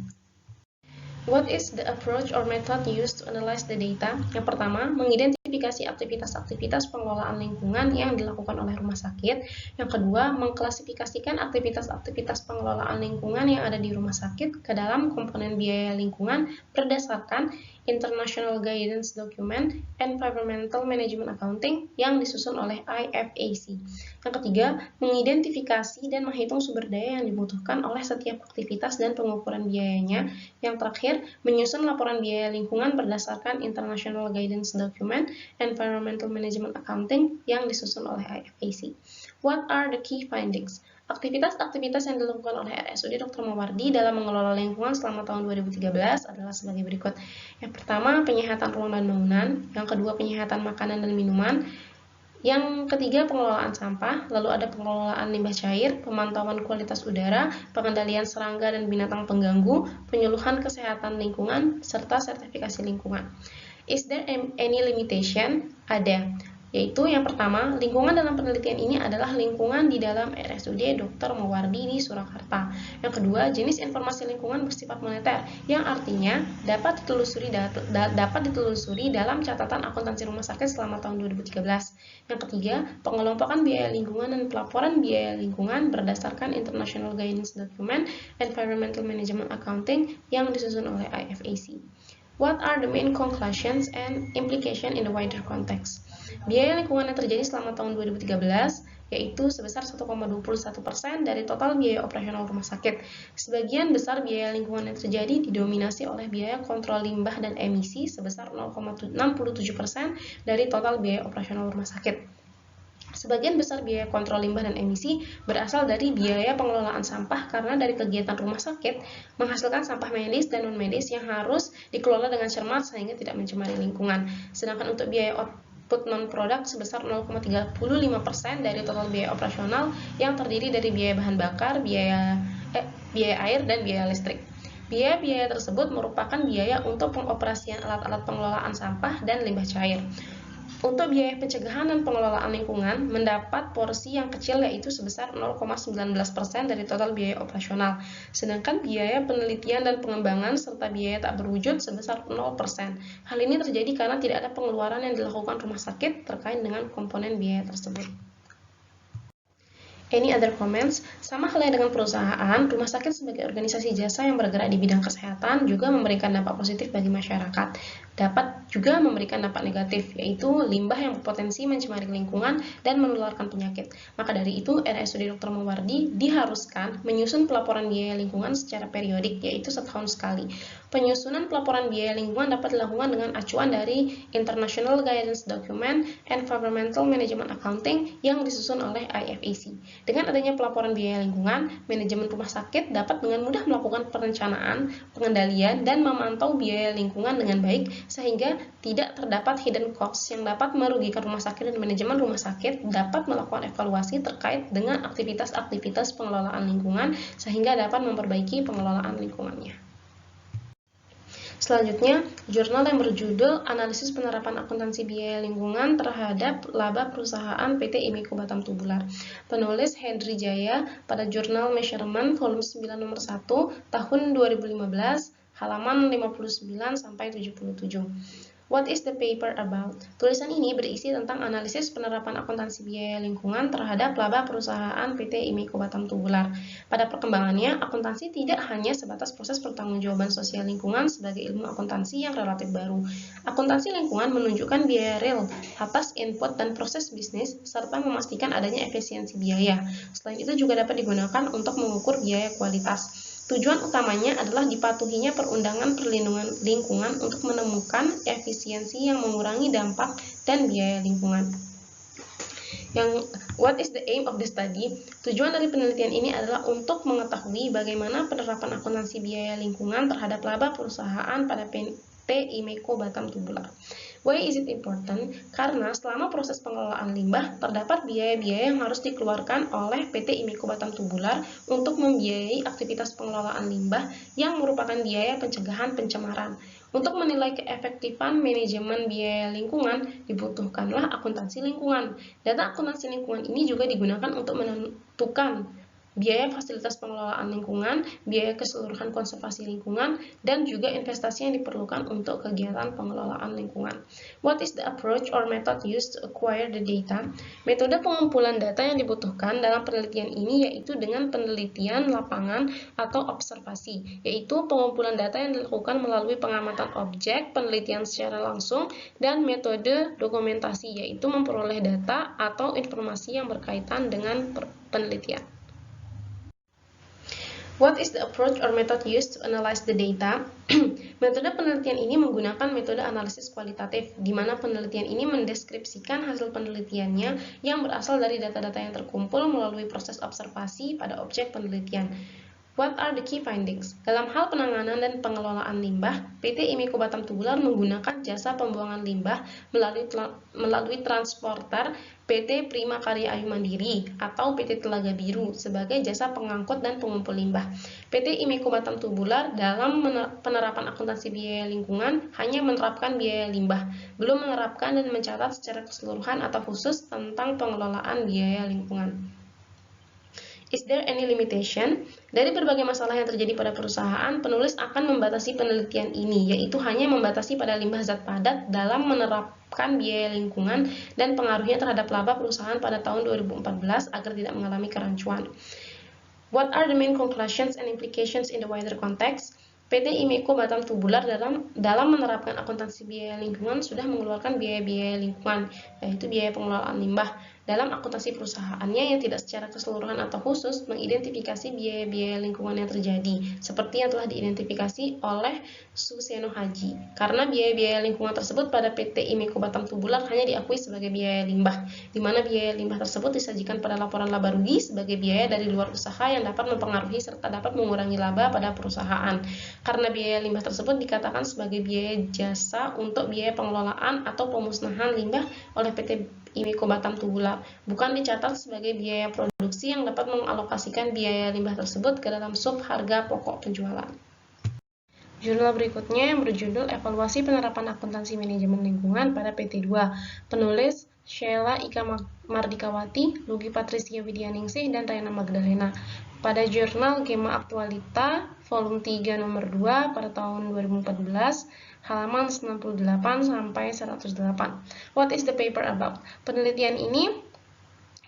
What is the approach or method used to analyze the data? Yang pertama, mengidentifikasi aktivitas-aktivitas pengelolaan lingkungan yang dilakukan oleh rumah sakit. Yang kedua, mengklasifikasikan aktivitas-aktivitas pengelolaan lingkungan yang ada di rumah sakit ke dalam komponen biaya lingkungan berdasarkan International Guidance Document Environmental Management Accounting yang disusun oleh IFAC. Yang ketiga, mengidentifikasi dan menghitung sumber daya yang dibutuhkan oleh setiap aktivitas dan pengukuran biayanya. Yang terakhir, menyusun laporan biaya lingkungan berdasarkan International Guidance Document Environmental Management Accounting yang disusun oleh IFAC. What are the key findings? Aktivitas-aktivitas yang dilakukan oleh RSUD Dr. Mawardi dalam mengelola lingkungan selama tahun 2013 adalah sebagai berikut. Yang pertama, penyihatan ruang dan bangunan. Yang kedua, penyihatan makanan dan minuman. Yang ketiga, pengelolaan sampah. Lalu ada pengelolaan limbah cair, pemantauan kualitas udara, pengendalian serangga dan binatang pengganggu, penyuluhan kesehatan lingkungan, serta sertifikasi lingkungan. Is there any limitation? Ada. Yaitu yang pertama, lingkungan dalam penelitian ini adalah lingkungan di dalam RSUD Dr. Mawardi di Surakarta. Yang kedua, jenis informasi lingkungan bersifat moneter, yang artinya dapat ditelusuri dalam catatan akuntansi rumah sakit selama tahun 2013. Yang ketiga, pengelompokan biaya lingkungan dan pelaporan biaya lingkungan berdasarkan International Guidance Document Environmental Management Accounting yang disusun oleh IFAC. What are the main conclusions and implications in the wider context? Biaya lingkungan yang terjadi selama tahun 2013 yaitu sebesar 1,21% dari total biaya operasional rumah sakit. Sebagian besar biaya lingkungan yang terjadi didominasi oleh biaya kontrol limbah dan emisi sebesar 0,67% dari total biaya operasional rumah sakit. Sebagian besar biaya kontrol limbah dan emisi berasal dari biaya pengelolaan sampah karena dari kegiatan rumah sakit menghasilkan sampah medis dan non-medis yang harus dikelola dengan cermat sehingga tidak mencemari lingkungan. Sedangkan untuk biaya output non-product sebesar 0,35% dari total biaya operasional yang terdiri dari biaya bahan bakar, biaya air, dan biaya listrik. Biaya-biaya tersebut merupakan biaya untuk pengoperasian alat-alat pengelolaan sampah dan limbah cair. Untuk biaya pencegahan dan pengelolaan lingkungan mendapat porsi yang kecil yaitu sebesar 0,19% dari total biaya operasional. Sedangkan biaya penelitian dan pengembangan serta biaya tak berwujud sebesar 0%. Hal ini terjadi karena tidak ada pengeluaran yang dilakukan rumah sakit terkait dengan komponen biaya tersebut. Any other comments? Sama halnya dengan perusahaan, rumah sakit sebagai organisasi jasa yang bergerak di bidang kesehatan juga memberikan dampak positif bagi masyarakat. Dapat juga memberikan dampak negatif, yaitu limbah yang berpotensi mencemari lingkungan dan menularkan penyakit. Maka dari itu, RSUD Dr. Mawardi diharuskan menyusun pelaporan biaya lingkungan secara periodik, yaitu setahun sekali. Penyusunan pelaporan biaya lingkungan dapat dilakukan dengan acuan dari International Guidance Document Environmental Management Accounting yang disusun oleh IFAC. Dengan adanya pelaporan biaya lingkungan, manajemen rumah sakit dapat dengan mudah melakukan perencanaan, pengendalian, dan memantau biaya lingkungan dengan baik sehingga tidak terdapat hidden costs yang dapat merugikan rumah sakit, dan manajemen rumah sakit dapat melakukan evaluasi terkait dengan aktivitas-aktivitas pengelolaan lingkungan sehingga dapat memperbaiki pengelolaan lingkungannya. Selanjutnya, jurnal yang berjudul Analisis Penerapan Akuntansi Biaya Lingkungan terhadap Laba Perusahaan PT Imeco Batam Tubular. Penulis Hendry Jaya pada jurnal Measurement volume 9 nomor 1 tahun 2015 halaman 59 sampai 77. What is the paper about? Tulisan ini berisi tentang analisis penerapan akuntansi biaya lingkungan terhadap laba perusahaan PT Imeco Batam Tubular. Pada perkembangannya, akuntansi tidak hanya sebatas proses pertanggungjawaban sosial lingkungan sebagai ilmu akuntansi yang relatif baru. Akuntansi lingkungan menunjukkan biaya real atas input dan proses bisnis serta memastikan adanya efisiensi biaya. Selain itu juga dapat digunakan untuk mengukur biaya kualitas. Tujuan utamanya adalah dipatuhinya perundangan perlindungan lingkungan untuk menemukan efisiensi yang mengurangi dampak dan biaya lingkungan. What is the aim of the study? Tujuan dari penelitian ini adalah untuk mengetahui bagaimana penerapan akuntansi biaya lingkungan terhadap laba perusahaan pada PT Imeco Batam Tubular. Why is it important? Karena selama proses pengelolaan limbah, terdapat biaya-biaya yang harus dikeluarkan oleh PT Imeco Batam Tubular untuk membiayai aktivitas pengelolaan limbah yang merupakan biaya pencegahan pencemaran. Untuk menilai keefektifan manajemen biaya lingkungan, dibutuhkanlah akuntansi lingkungan. Data akuntansi lingkungan ini juga digunakan untuk menentukan biaya fasilitas pengelolaan lingkungan, biaya keseluruhan konservasi lingkungan, dan juga investasi yang diperlukan untuk kegiatan pengelolaan lingkungan. What is the approach or method used to acquire the data? Metode pengumpulan data yang dibutuhkan dalam penelitian ini yaitu dengan penelitian lapangan atau observasi, yaitu pengumpulan data yang dilakukan melalui pengamatan objek, penelitian secara langsung, dan metode dokumentasi, yaitu memperoleh data atau informasi yang berkaitan dengan penelitian. What is the approach or method used to analyze the data? Metode penelitian ini menggunakan metode analisis kualitatif, di mana penelitian ini mendeskripsikan hasil penelitiannya yang berasal dari data-data yang terkumpul melalui proses observasi pada objek penelitian. What are the key findings? Dalam hal penanganan dan pengelolaan limbah, PT Imeco Batam Tubular menggunakan jasa pembuangan limbah melalui transporter PT Prima Karya Ayu Mandiri atau PT Telaga Biru sebagai jasa pengangkut dan pengumpul limbah. PT Imeco Batam Tubular dalam penerapan akuntansi biaya lingkungan hanya menerapkan biaya limbah, belum menerapkan dan mencatat secara keseluruhan atau khusus tentang pengelolaan biaya lingkungan. Is there any limitation? Dari berbagai masalah yang terjadi pada perusahaan, penulis akan membatasi penelitian ini, yaitu hanya membatasi pada limbah zat padat dalam menerapkan biaya lingkungan dan pengaruhnya terhadap laba perusahaan pada tahun 2014 agar tidak mengalami kerancuan. What are the main conclusions and implications in the wider context? PT Imeco Batam Tubular dalam menerapkan akuntansi biaya lingkungan sudah mengeluarkan biaya-biaya lingkungan, yaitu biaya pengelolaan limbah. Dalam akuntansi perusahaannya yang tidak secara keseluruhan atau khusus mengidentifikasi biaya-biaya lingkungan yang terjadi, seperti yang telah diidentifikasi oleh Suseno Haji. Karena biaya-biaya lingkungan tersebut pada PT Imeco Batam Tubular hanya diakui sebagai biaya limbah, di mana biaya limbah tersebut disajikan pada laporan laba rugi sebagai biaya dari luar usaha yang dapat mempengaruhi serta dapat mengurangi laba pada perusahaan. Karena biaya limbah tersebut dikatakan sebagai biaya jasa untuk biaya pengelolaan atau pemusnahan limbah oleh PT Imeco Batam Tubular, bukan dicatat sebagai biaya produksi yang dapat mengalokasikan biaya limbah tersebut ke dalam sub harga pokok penjualan. Jurnal berikutnya yang berjudul Evaluasi Penerapan Akuntansi Manajemen Lingkungan pada PT 2. Penulis Sheila Ika Mardikawati, Lugi Patricia Widyaningsih, dan Rayana Magdalena. Pada jurnal Gema Aktualita, volume 3 nomor 2 pada tahun 2014, halaman 98 sampai 108. What is the paper about? Penelitian ini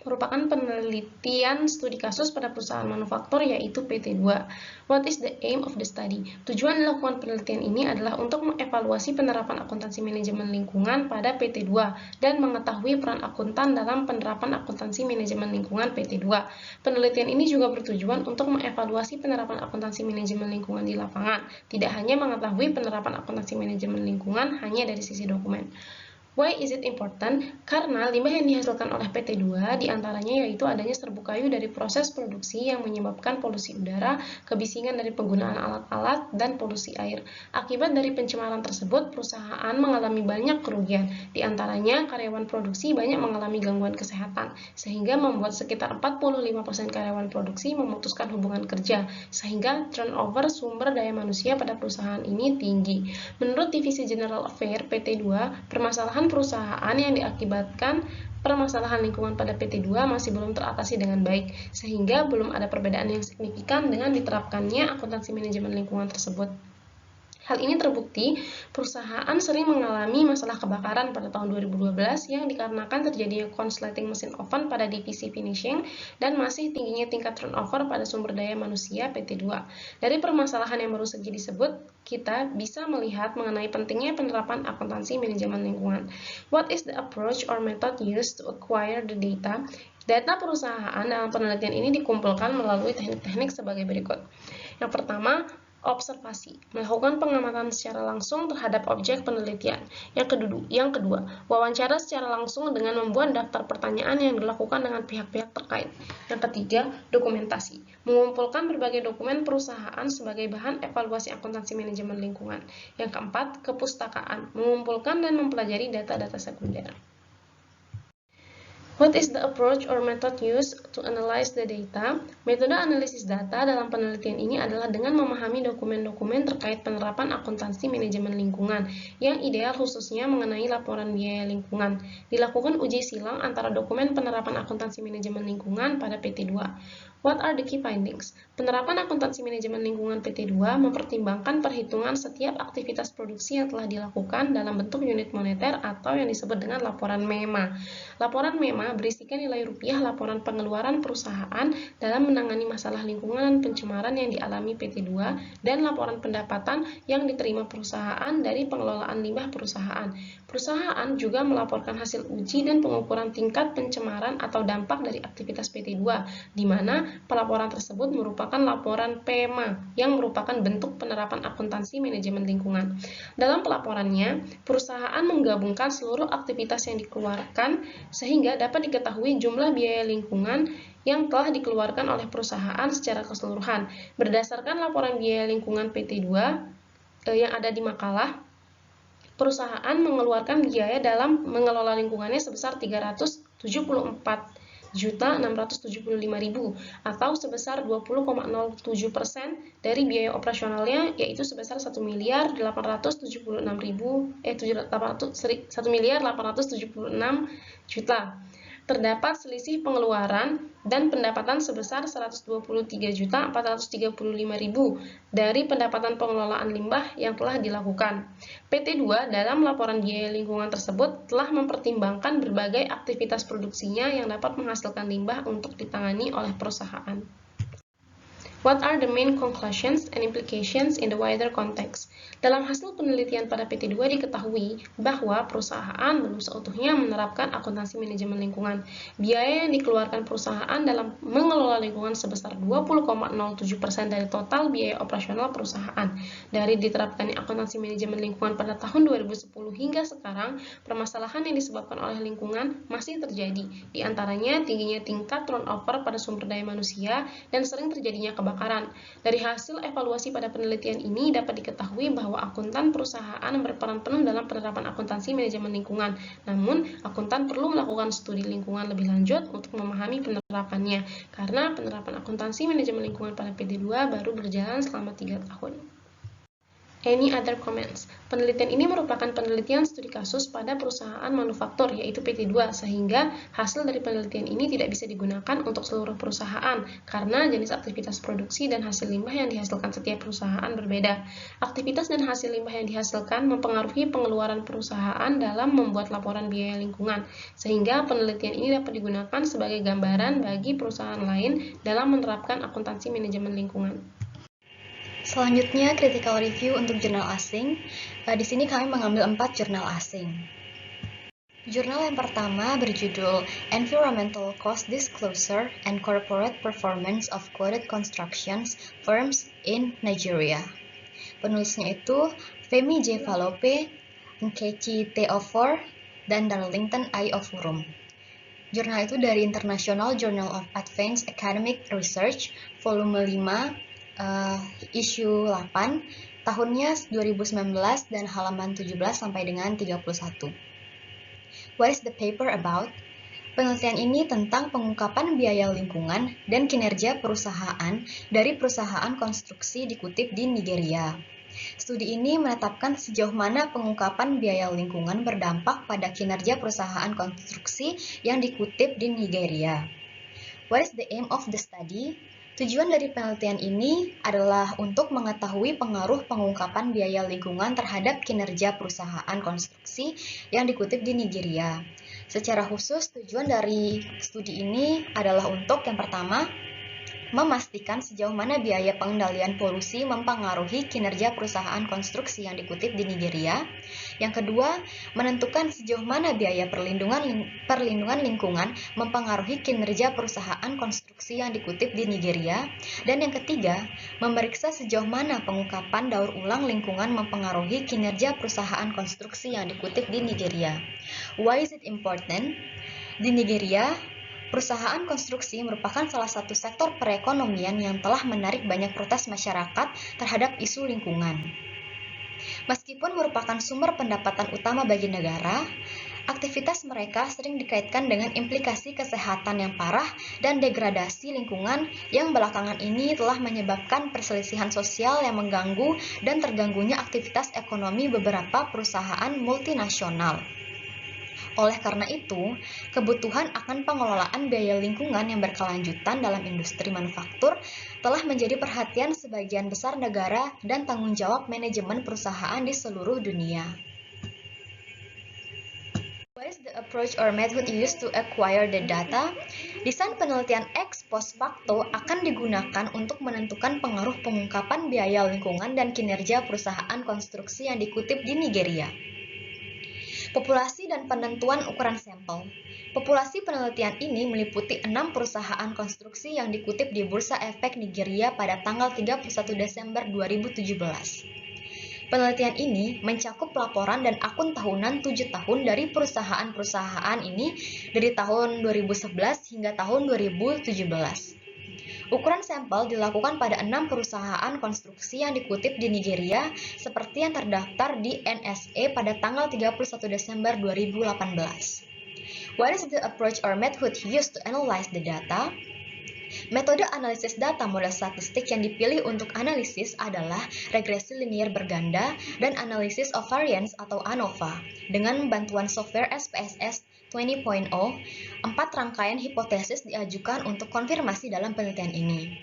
merupakan penelitian studi kasus pada perusahaan manufaktur yaitu PT 2. What is the aim of the study? Tujuan dilakukan penelitian ini adalah untuk mengevaluasi penerapan akuntansi manajemen lingkungan pada PT 2 dan mengetahui peran akuntan dalam penerapan akuntansi manajemen lingkungan PT 2. Penelitian ini juga bertujuan untuk mengevaluasi penerapan akuntansi manajemen lingkungan di lapangan, tidak hanya mengetahui penerapan akuntansi manajemen lingkungan hanya dari sisi dokumen. Why is it important? Karena limbah yang dihasilkan oleh PT 2 diantaranya yaitu adanya serbuk kayu dari proses produksi yang menyebabkan polusi udara, kebisingan dari penggunaan alat-alat, dan polusi air. Akibat dari pencemaran tersebut, perusahaan mengalami banyak kerugian. Di antaranya, karyawan produksi banyak mengalami gangguan kesehatan, sehingga membuat sekitar 45% karyawan produksi memutuskan hubungan kerja, sehingga turnover sumber daya manusia pada perusahaan ini tinggi. Menurut Divisi General Affairs PT 2, permasalahan perusahaan yang diakibatkan permasalahan lingkungan pada PT 2 masih belum teratasi dengan baik, sehingga belum ada perbedaan yang signifikan dengan diterapkannya akuntansi manajemen lingkungan tersebut. Hal ini terbukti perusahaan sering mengalami masalah kebakaran pada tahun 2012 yang dikarenakan terjadinya konsleting mesin oven pada divisi finishing dan masih tingginya tingkat turnover pada sumber daya manusia PT2. Dari permasalahan yang baru saja disebut, kita bisa melihat mengenai pentingnya penerapan akuntansi manajemen lingkungan. What is the approach or method used to acquire the data? Data perusahaan dalam penelitian ini dikumpulkan melalui teknik-teknik sebagai berikut. Yang pertama, observasi, melakukan pengamatan secara langsung terhadap objek penelitian. Yang kedua, wawancara secara langsung dengan membuat daftar pertanyaan yang dilakukan dengan pihak-pihak terkait. Yang ketiga, dokumentasi, mengumpulkan berbagai dokumen perusahaan sebagai bahan evaluasi akuntansi manajemen lingkungan. Yang keempat, kepustakaan, mengumpulkan dan mempelajari data-data sekunder. What is the approach or method used to analyze the data? Metode analisis data dalam penelitian ini adalah dengan memahami dokumen-dokumen terkait penerapan akuntansi manajemen lingkungan, yang ideal khususnya mengenai laporan biaya lingkungan. Dilakukan uji silang antara dokumen penerapan akuntansi manajemen lingkungan pada PT2. What are the key findings? Penerapan akuntansi manajemen lingkungan PT2 mempertimbangkan perhitungan setiap aktivitas produksi yang telah dilakukan dalam bentuk unit moneter atau yang disebut dengan laporan MEMA. Laporan MEMA berisikan nilai rupiah laporan pengeluaran perusahaan dalam menangani masalah lingkungan dan pencemaran yang dialami PT2 dan laporan pendapatan yang diterima perusahaan dari pengelolaan limbah perusahaan. Perusahaan juga melaporkan hasil uji dan pengukuran tingkat pencemaran atau dampak dari aktivitas PT2, di mana pelaporan tersebut merupakan laporan PEMA yang merupakan bentuk penerapan akuntansi manajemen lingkungan. Dalam pelaporannya, perusahaan menggabungkan seluruh aktivitas yang dikeluarkan sehingga dapat diketahui jumlah biaya lingkungan yang telah dikeluarkan oleh perusahaan secara keseluruhan. Berdasarkan laporan biaya lingkungan PT2 yang ada di makalah, perusahaan mengeluarkan biaya dalam mengelola lingkungannya sebesar 374.675.000 atau sebesar 20,07% dari biaya operasionalnya, yaitu sebesar 1.876.000. Terdapat selisih pengeluaran dan pendapatan sebesar 123.435.000 dari pendapatan pengelolaan limbah yang telah dilakukan. PT2 dalam laporan biaya lingkungan tersebut telah mempertimbangkan berbagai aktivitas produksinya yang dapat menghasilkan limbah untuk ditangani oleh perusahaan. What are the main conclusions and implications in the wider context? Dalam hasil penelitian pada PT2 diketahui bahwa perusahaan belum seutuhnya menerapkan akuntansi manajemen lingkungan. Biaya yang dikeluarkan perusahaan dalam mengelola lingkungan sebesar 20,07% dari total biaya operasional perusahaan. Dari diterapkannya akuntansi manajemen lingkungan pada tahun 2010 hingga sekarang, permasalahan yang disebabkan oleh lingkungan masih terjadi. Di antaranya tingginya tingkat turnover pada sumber daya manusia dan sering terjadinya kebakaran. Dari hasil evaluasi pada penelitian ini dapat diketahui bahwa akuntan perusahaan berperan penuh dalam penerapan akuntansi manajemen lingkungan. Namun, akuntan perlu melakukan studi lingkungan lebih lanjut untuk memahami penerapannya, karena penerapan akuntansi manajemen lingkungan pada PT2 baru berjalan selama 3 tahun. Any other comments? Penelitian ini merupakan penelitian studi kasus pada perusahaan manufaktur, yaitu PT2, sehingga hasil dari penelitian ini tidak bisa digunakan untuk seluruh perusahaan, karena jenis aktivitas produksi dan hasil limbah yang dihasilkan setiap perusahaan berbeda. Aktivitas dan hasil limbah yang dihasilkan mempengaruhi pengeluaran perusahaan dalam membuat laporan biaya lingkungan, sehingga penelitian ini dapat digunakan sebagai gambaran bagi perusahaan lain dalam menerapkan akuntansi manajemen lingkungan. Selanjutnya, critical review untuk jurnal asing. Di sini kami mengambil 4 jurnal asing. Jurnal yang pertama berjudul Environmental Cost Disclosure and Corporate Performance of Quoted Construction Firms in Nigeria. Penulisnya itu Femi J. Falope, Nkechi T. Ofor, dan Darlington I. Ofurum. Jurnal itu dari International Journal of Advanced Academic Research, volume 5, issue 8, tahunnya 2019 dan halaman 17 sampai dengan 31. What is the paper about? Penelitian ini tentang pengungkapan biaya lingkungan dan kinerja perusahaan dari perusahaan konstruksi dikutip di Nigeria. Studi ini menetapkan sejauh mana pengungkapan biaya lingkungan berdampak pada kinerja perusahaan konstruksi yang dikutip di Nigeria. What is the aim of the study? Tujuan dari penelitian ini adalah untuk mengetahui pengaruh pengungkapan biaya lingkungan terhadap kinerja perusahaan konstruksi yang dikutip di Nigeria. Secara khusus, tujuan dari studi ini adalah untuk yang pertama, memastikan sejauh mana biaya pengendalian polusi mempengaruhi kinerja perusahaan konstruksi yang dikutip di Nigeria. Yang kedua, menentukan sejauh mana biaya perlindungan lingkungan mempengaruhi kinerja perusahaan konstruksi yang dikutip di Nigeria. Dan yang ketiga, memeriksa sejauh mana pengungkapan daur ulang lingkungan mempengaruhi kinerja perusahaan konstruksi yang dikutip di Nigeria. Why is it important? Di Nigeria, perusahaan konstruksi merupakan salah satu sektor perekonomian yang telah menarik banyak protes masyarakat terhadap isu lingkungan. Meskipun merupakan sumber pendapatan utama bagi negara, aktivitas mereka sering dikaitkan dengan implikasi kesehatan yang parah dan degradasi lingkungan yang belakangan ini telah menyebabkan perselisihan sosial yang mengganggu dan terganggunya aktivitas ekonomi beberapa perusahaan multinasional. Oleh karena itu, kebutuhan akan pengelolaan biaya lingkungan yang berkelanjutan dalam industri manufaktur telah menjadi perhatian sebagian besar negara dan tanggung jawab manajemen perusahaan di seluruh dunia. What is the approach or method used to acquire the data? Desain penelitian ex post facto akan digunakan untuk menentukan pengaruh pengungkapan biaya lingkungan dan kinerja perusahaan konstruksi yang dikutip di Nigeria. Populasi dan penentuan ukuran sampel. Populasi penelitian ini meliputi 6 perusahaan konstruksi yang dikutip di Bursa Efek Nigeria pada tanggal 31 Desember 2017. Penelitian ini mencakup laporan dan akun tahunan 7 tahun dari perusahaan-perusahaan ini dari tahun 2011 hingga tahun 2017. Ukuran sampel dilakukan pada 6 perusahaan konstruksi yang dikutip di Nigeria seperti yang terdaftar di NSE pada tanggal 31 Desember 2018. What is the approach or method used to analyze the data? Metode analisis data model statistik yang dipilih untuk analisis adalah regresi linear berganda dan analisis of variance atau ANOVA. Dengan bantuan software SPSS 20.0, 4 rangkaian hipotesis diajukan untuk konfirmasi dalam penelitian ini.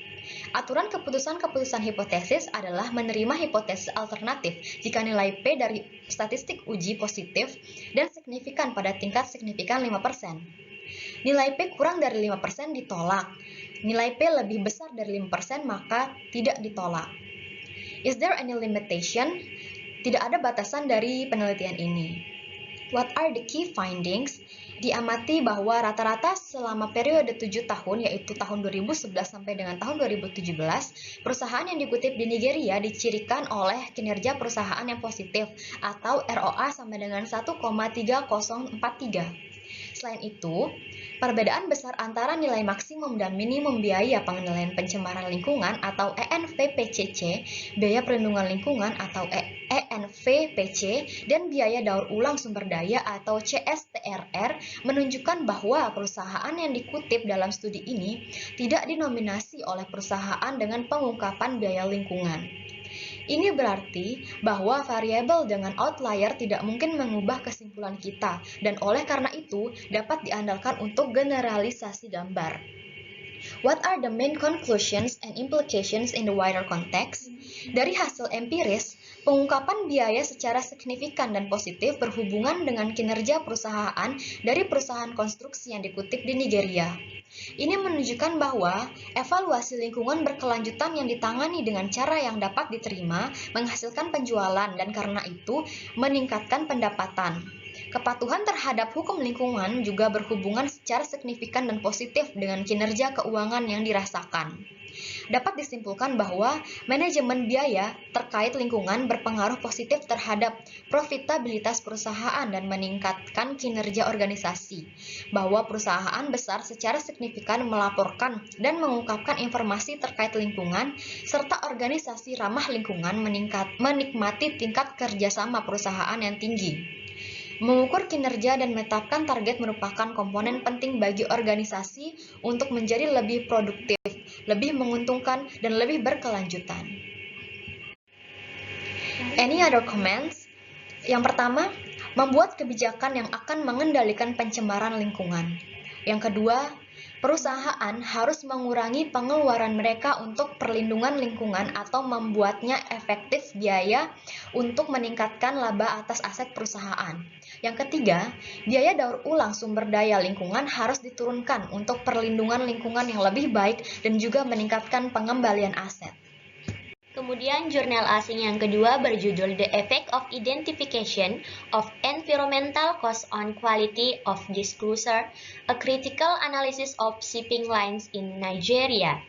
Aturan keputusan-keputusan hipotesis adalah menerima hipotesis alternatif jika nilai P dari statistik uji positif dan signifikan pada tingkat signifikan 5%. Nilai P kurang dari 5% ditolak. Nilai P lebih besar dari 5% maka tidak ditolak. Is there any limitation? Tidak ada batasan dari penelitian ini. What are the key findings? Diamati bahwa rata-rata selama periode 7 tahun, yaitu tahun 2011 sampai dengan tahun 2017, perusahaan yang dikutip di Nigeria dicirikan oleh kinerja perusahaan yang positif atau ROA sama dengan 1,3043. Selain itu, perbedaan besar antara nilai maksimum dan minimum biaya pengendalian pencemaran lingkungan atau ENVPCC, biaya perlindungan lingkungan atau ENVPC, dan biaya daur ulang sumber daya atau CSTRR menunjukkan bahwa perusahaan yang dikutip dalam studi ini tidak dinominasi oleh perusahaan dengan pengungkapan biaya lingkungan. Ini berarti bahwa variabel dengan outlier tidak mungkin mengubah kesimpulan kita dan oleh karena itu dapat diandalkan untuk generalisasi gambar. What are the main conclusions and implications in the wider context? Dari hasil empiris, pengungkapan biaya secara signifikan dan positif berhubungan dengan kinerja perusahaan dari perusahaan konstruksi yang dikutip di Nigeria. Ini menunjukkan bahwa evaluasi lingkungan berkelanjutan yang ditangani dengan cara yang dapat diterima menghasilkan penjualan dan karena itu meningkatkan pendapatan. Kepatuhan terhadap hukum lingkungan juga berhubungan secara signifikan dan positif dengan kinerja keuangan yang dirasakan. Dapat disimpulkan bahwa manajemen biaya terkait lingkungan berpengaruh positif terhadap profitabilitas perusahaan dan meningkatkan kinerja organisasi. Bahwa perusahaan besar secara signifikan melaporkan dan mengungkapkan informasi terkait lingkungan, serta organisasi ramah lingkungan menikmati tingkat kerjasama perusahaan yang tinggi. Mengukur kinerja dan menetapkan target merupakan komponen penting bagi organisasi untuk menjadi lebih produktif, lebih menguntungkan, dan lebih berkelanjutan. Any other comments? Yang pertama, membuat kebijakan yang akan mengendalikan pencemaran lingkungan. Yang kedua, Perusahaan harus mengurangi pengeluaran mereka untuk perlindungan lingkungan atau membuatnya efektif biaya untuk meningkatkan laba atas aset perusahaan. Yang ketiga, biaya daur ulang sumber daya lingkungan harus diturunkan untuk perlindungan lingkungan yang lebih baik dan juga meningkatkan pengembalian aset. Kemudian jurnal asing yang kedua berjudul The Effect of Identification of Environmental Cost on Quality of Disclosure, A Critical Analysis of Shipping Lines in Nigeria.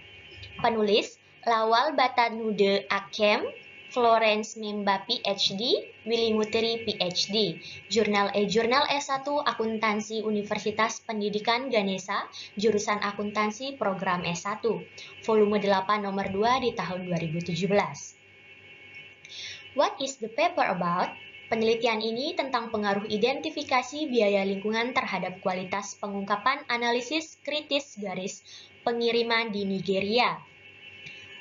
Penulis Lawal Batanude Akem, Florence Memba PhD, Willy Muteri PhD, Jurnal E-Jurnal S1 Akuntansi Universitas Pendidikan Ganesha, jurusan Akuntansi Program S1, volume 8 nomor 2 di tahun 2017. What is the paper about? Penelitian ini tentang pengaruh identifikasi biaya lingkungan terhadap kualitas pengungkapan analisis kritis garis pengiriman di Nigeria.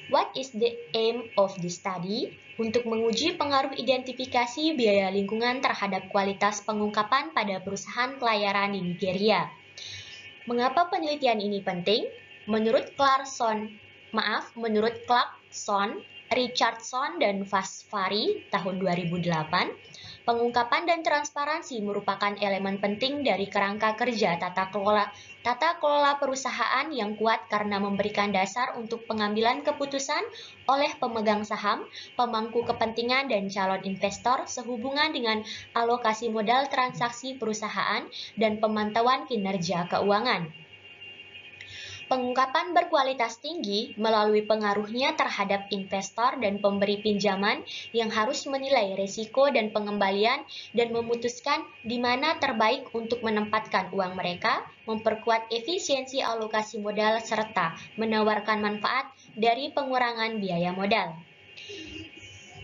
What is the aim of the study? Untuk menguji pengaruh identifikasi biaya lingkungan terhadap kualitas pengungkapan pada perusahaan pelayaran di Nigeria. Mengapa penelitian ini penting? Menurut Clarkson, Richardson, dan Vasfari tahun 2008, pengungkapan dan transparansi merupakan elemen penting dari kerangka kerja tata kelola perusahaan yang kuat karena memberikan dasar untuk pengambilan keputusan oleh pemegang saham, pemangku kepentingan, dan calon investor sehubungan dengan alokasi modal transaksi perusahaan dan pemantauan kinerja keuangan. Pengungkapan berkualitas tinggi melalui pengaruhnya terhadap investor dan pemberi pinjaman yang harus menilai risiko dan pengembalian dan memutuskan di mana terbaik untuk menempatkan uang mereka, memperkuat efisiensi alokasi modal serta menawarkan manfaat dari pengurangan biaya modal.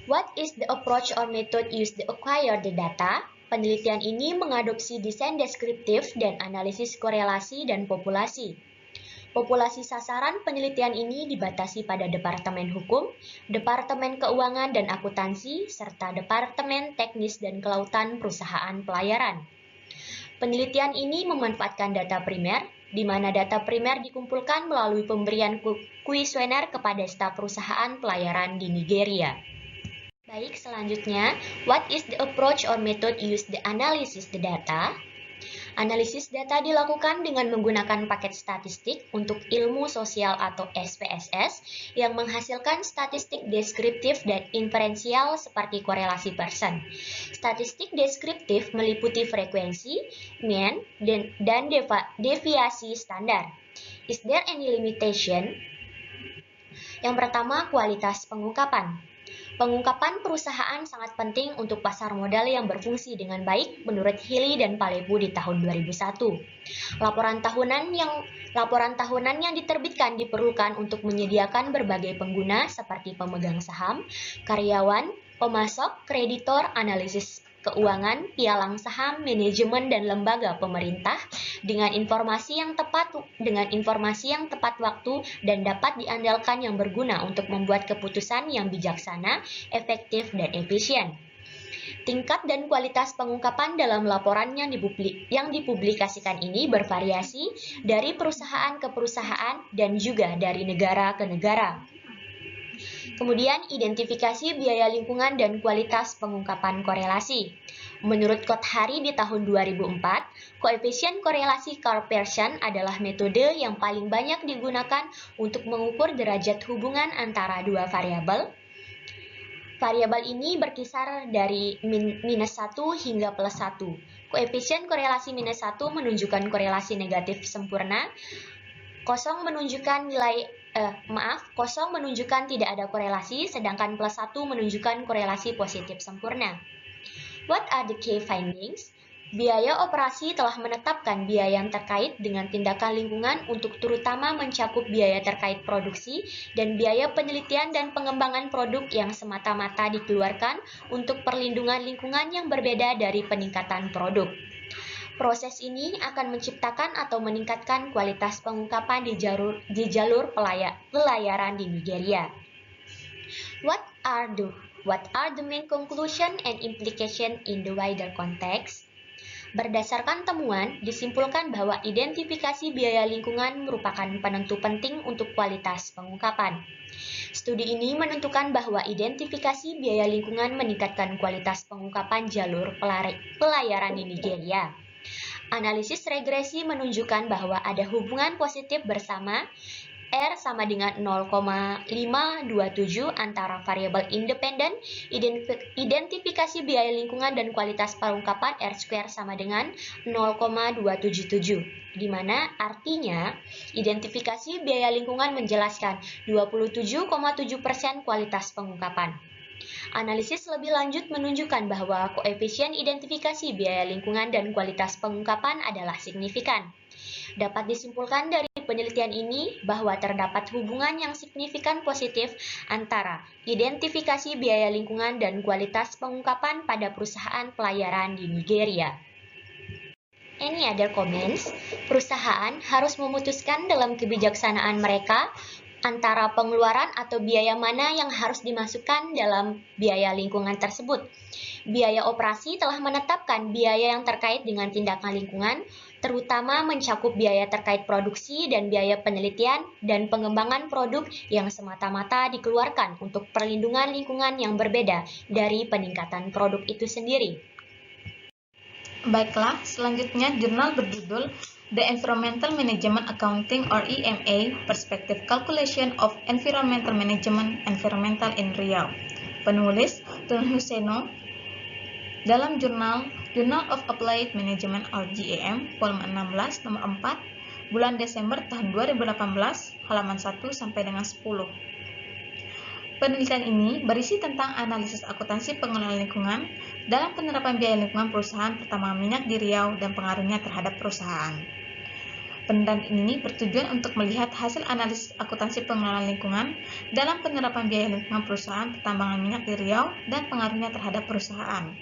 What is the approach or method used to acquire the data? Penelitian ini mengadopsi desain deskriptif dan analisis korelasi dan populasi. Populasi sasaran penelitian ini dibatasi pada Departemen Hukum, Departemen Keuangan dan Akuntansi, serta Departemen Teknis dan Kelautan Perusahaan Pelayaran. Penelitian ini memanfaatkan data primer, di mana data primer dikumpulkan melalui pemberian kuesioner kepada staf perusahaan pelayaran di Nigeria. Baik, selanjutnya, what is the approach or method used to analysis the data? Analisis data dilakukan dengan menggunakan paket statistik untuk ilmu sosial atau SPSS yang menghasilkan statistik deskriptif dan inferensial seperti korelasi Pearson. Statistik deskriptif meliputi frekuensi, mean, dan deviasi standar. Is there any limitation? Yang pertama, kualitas pengungkapan. Pengungkapan perusahaan sangat penting untuk pasar modal yang berfungsi dengan baik menurut Healy dan Palebu di tahun 2001. Laporan tahunan yang diterbitkan diperlukan untuk menyediakan berbagai pengguna seperti pemegang saham, karyawan, pemasok, kreditor, analisis keuangan, pialang saham, manajemen, dan lembaga pemerintah dengan informasi yang tepat waktu dan dapat diandalkan yang berguna untuk membuat keputusan yang bijaksana, efektif, dan efisien. Tingkat dan kualitas pengungkapan dalam laporan yang dipublikasikan ini bervariasi dari perusahaan ke perusahaan dan juga dari negara ke negara. Kemudian, identifikasi biaya lingkungan dan kualitas pengungkapan korelasi. Menurut Kothari di tahun 2004, koefisien korelasi Karl-Pearson adalah metode yang paling banyak digunakan untuk mengukur derajat hubungan antara dua variabel. Variabel ini berkisar dari -1 hingga +1. Koefisien korelasi -1 menunjukkan korelasi negatif sempurna, 0 menunjukkan tidak ada korelasi, sedangkan +1 menunjukkan korelasi positif sempurna. What are the key findings? Biaya operasi telah menetapkan biaya yang terkait dengan tindakan lingkungan untuk terutama mencakup biaya terkait produksi dan biaya penelitian dan pengembangan produk yang semata-mata dikeluarkan untuk perlindungan lingkungan yang berbeda dari peningkatan produk. Proses ini akan menciptakan atau meningkatkan kualitas pengungkapan di jalur pelayaran di Nigeria. What are the main conclusion and implication in the wider context? Berdasarkan temuan, disimpulkan bahwa identifikasi biaya lingkungan merupakan penentu penting untuk kualitas pengungkapan. Studi ini menentukan bahwa identifikasi biaya lingkungan meningkatkan kualitas pengungkapan jalur pelayaran di Nigeria. Analisis regresi menunjukkan bahwa ada hubungan positif bersama R sama dengan 0,527 antara variabel independen, identifikasi biaya lingkungan dan kualitas pengungkapan R square sama dengan 0,277, di mana artinya identifikasi biaya lingkungan menjelaskan 27,7% kualitas pengungkapan. Analisis lebih lanjut menunjukkan bahwa koefisien identifikasi biaya lingkungan dan kualitas pengungkapan adalah signifikan. Dapat disimpulkan dari penelitian ini bahwa terdapat hubungan yang signifikan positif antara identifikasi biaya lingkungan dan kualitas pengungkapan pada perusahaan pelayaran di Nigeria. Any other comments? Perusahaan harus memutuskan dalam kebijaksanaan mereka antara pengeluaran atau biaya mana yang harus dimasukkan dalam biaya lingkungan tersebut. Biaya operasi telah menetapkan biaya yang terkait dengan tindakan lingkungan, terutama mencakup biaya terkait produksi dan biaya penelitian dan pengembangan produk yang semata-mata dikeluarkan untuk perlindungan lingkungan yang berbeda dari peningkatan produk itu sendiri. Baiklah, selanjutnya jurnal berjudul The Environmental Management Accounting or EMA Perspective Calculation of Environmental Management Environmental in Riau. Penulis Tun Huseno dalam jurnal Journal of Applied Management or JAM volume 16 nomor 4 bulan Desember tahun 2018 halaman 1 sampai dengan 10. Penelitian ini berisi tentang analisis akuntansi pengelolaan lingkungan dalam penerapan biaya lingkungan perusahaan pertambangan minyak di Riau dan pengaruhnya terhadap perusahaan. Penelitian ini bertujuan untuk melihat hasil analisis akuntansi pengelolaan lingkungan dalam penerapan biaya lingkungan perusahaan pertambangan minyak di Riau dan pengaruhnya terhadap perusahaan.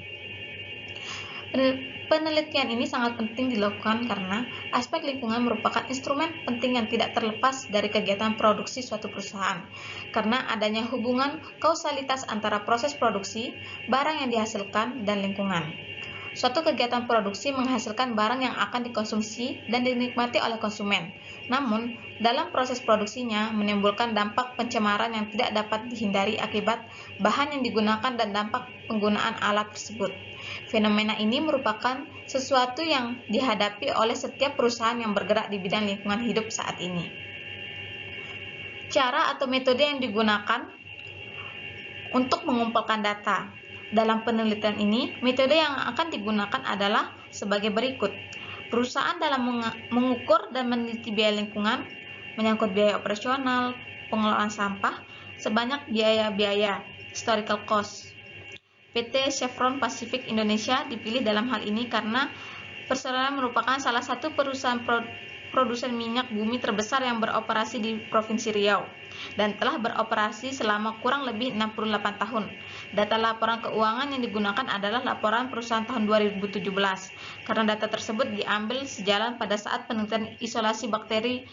Penelitian ini sangat penting dilakukan karena aspek lingkungan merupakan instrumen penting yang tidak terlepas dari kegiatan produksi suatu perusahaan, karena adanya hubungan kausalitas antara proses produksi, barang yang dihasilkan, dan lingkungan. Suatu kegiatan produksi menghasilkan barang yang akan dikonsumsi dan dinikmati oleh konsumen. Namun, dalam proses produksinya menimbulkan dampak pencemaran yang tidak dapat dihindari akibat bahan yang digunakan dan dampak penggunaan alat tersebut. Fenomena ini merupakan sesuatu yang dihadapi oleh setiap perusahaan yang bergerak di bidang lingkungan hidup saat ini. Cara atau metode yang digunakan untuk mengumpulkan data. Dalam penelitian ini, metode yang akan digunakan adalah sebagai berikut. Perusahaan dalam mengukur dan meneliti biaya lingkungan, menyangkut biaya operasional, pengelolaan sampah, sebanyak biaya-biaya, historical cost. PT Chevron Pacific Indonesia dipilih dalam hal ini karena Perseroan merupakan salah satu perusahaan produsen minyak bumi terbesar yang beroperasi di Provinsi Riau dan telah beroperasi selama kurang lebih 68 tahun. Data laporan keuangan yang digunakan adalah laporan perusahaan tahun 2017, karena data tersebut diambil sejalan pada saat penelitian isolasi bakteri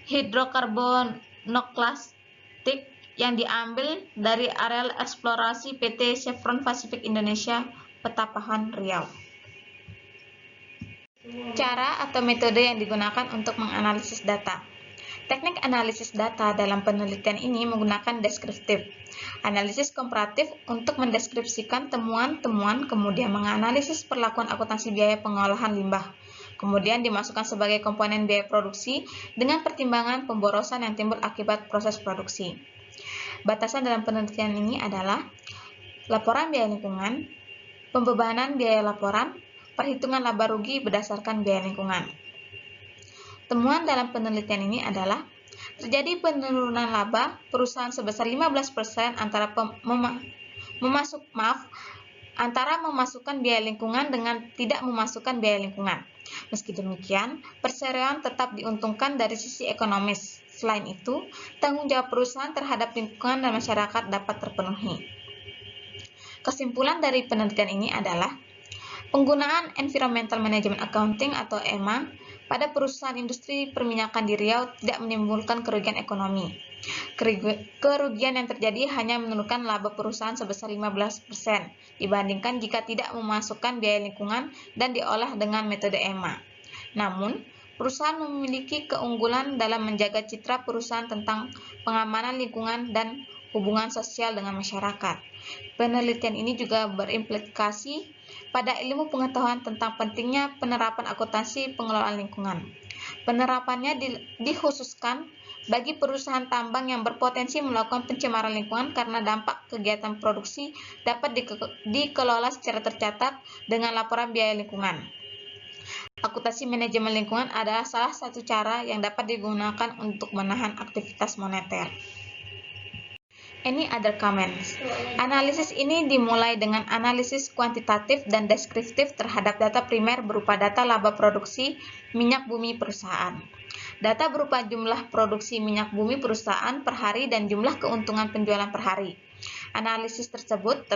hidrokarbonoklastik yang diambil dari areal eksplorasi PT Chevron Pacific Indonesia, Petapahan, Riau. Cara atau metode yang digunakan untuk menganalisis data. Teknik analisis data dalam penelitian ini menggunakan deskriptif, analisis komparatif untuk mendeskripsikan temuan-temuan, kemudian menganalisis perlakuan akuntansi biaya pengolahan limbah, kemudian dimasukkan sebagai komponen biaya produksi dengan pertimbangan pemborosan yang timbul akibat proses produksi. Batasan dalam penelitian ini adalah laporan biaya lingkungan, pembebanan biaya laporan, perhitungan laba rugi berdasarkan biaya lingkungan. Temuan dalam penelitian ini adalah terjadi penurunan laba perusahaan sebesar 15% antara memasukkan biaya lingkungan dengan tidak memasukkan biaya lingkungan. Meski demikian, Perseroan tetap diuntungkan dari sisi ekonomis. Selain itu, tanggung jawab perusahaan terhadap lingkungan dan masyarakat dapat terpenuhi. Kesimpulan dari penelitian ini adalah penggunaan Environmental Management Accounting atau EMA pada perusahaan industri perminyakan di Riau tidak menimbulkan kerugian ekonomi. Kerugian yang terjadi hanya menurunkan laba perusahaan sebesar 15% dibandingkan jika tidak memasukkan biaya lingkungan dan diolah dengan metode EMA. Namun, perusahaan memiliki keunggulan dalam menjaga citra perusahaan tentang pengamanan lingkungan dan hubungan sosial dengan masyarakat. Penelitian ini juga berimplikasi pada ilmu pengetahuan tentang pentingnya penerapan akuntansi pengelolaan lingkungan. Penerapannya dikhususkan bagi perusahaan tambang yang berpotensi melakukan pencemaran lingkungan karena dampak kegiatan produksi dapat dikelola secara tercatat dengan laporan biaya lingkungan. Akuntansi manajemen lingkungan adalah salah satu cara yang dapat digunakan untuk menahan aktivitas moneter. Any other comments? Analisis ini dimulai dengan analisis kuantitatif dan deskriptif terhadap data primer berupa data laba produksi minyak bumi perusahaan. Data berupa jumlah produksi minyak bumi perusahaan per hari dan jumlah keuntungan penjualan per hari. Analisis tersebut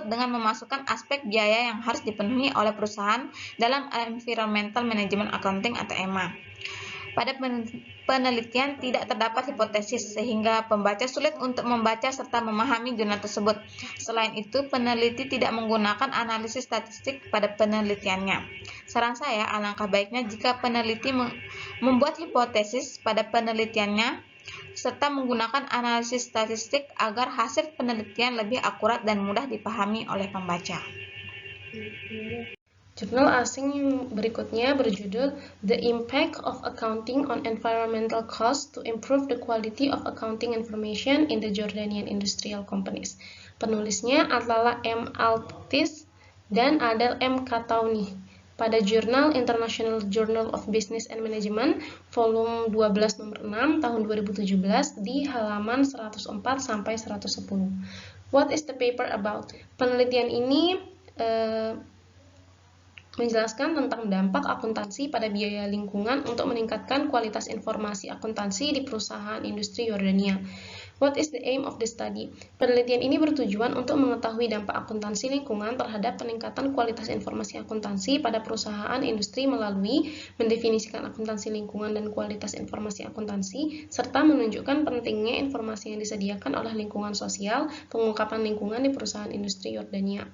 dengan memasukkan aspek biaya yang harus dipenuhi oleh perusahaan dalam Environmental Management Accounting atau EMA. Pada penelitian tidak terdapat hipotesis sehingga pembaca sulit untuk membaca serta memahami jurnal tersebut. Selain itu, peneliti tidak menggunakan analisis statistik pada penelitiannya. Saran saya, alangkah baiknya jika peneliti membuat hipotesis pada penelitiannya serta menggunakan analisis statistik agar hasil penelitian lebih akurat dan mudah dipahami oleh pembaca. Jurnal asing yang berikutnya berjudul The Impact of Accounting on Environmental Costs to Improve the Quality of Accounting Information in the Jordanian Industrial Companies. Penulisnya adalah M. Altis dan Adel M. Katauni. Pada jurnal International Journal of Business and Management, volume 12 nomor 6 tahun 2017 di halaman 104 sampai 110. What is the paper about? Penelitian ini menjelaskan tentang dampak akuntansi pada biaya lingkungan untuk meningkatkan kualitas informasi akuntansi di perusahaan industri Yordania. What is the aim of the study? Penelitian ini bertujuan untuk mengetahui dampak akuntansi lingkungan terhadap peningkatan kualitas informasi akuntansi pada perusahaan industri melalui mendefinisikan akuntansi lingkungan dan kualitas informasi akuntansi, serta menunjukkan pentingnya informasi yang disediakan oleh lingkungan sosial, pengungkapan lingkungan di perusahaan industri Yordania.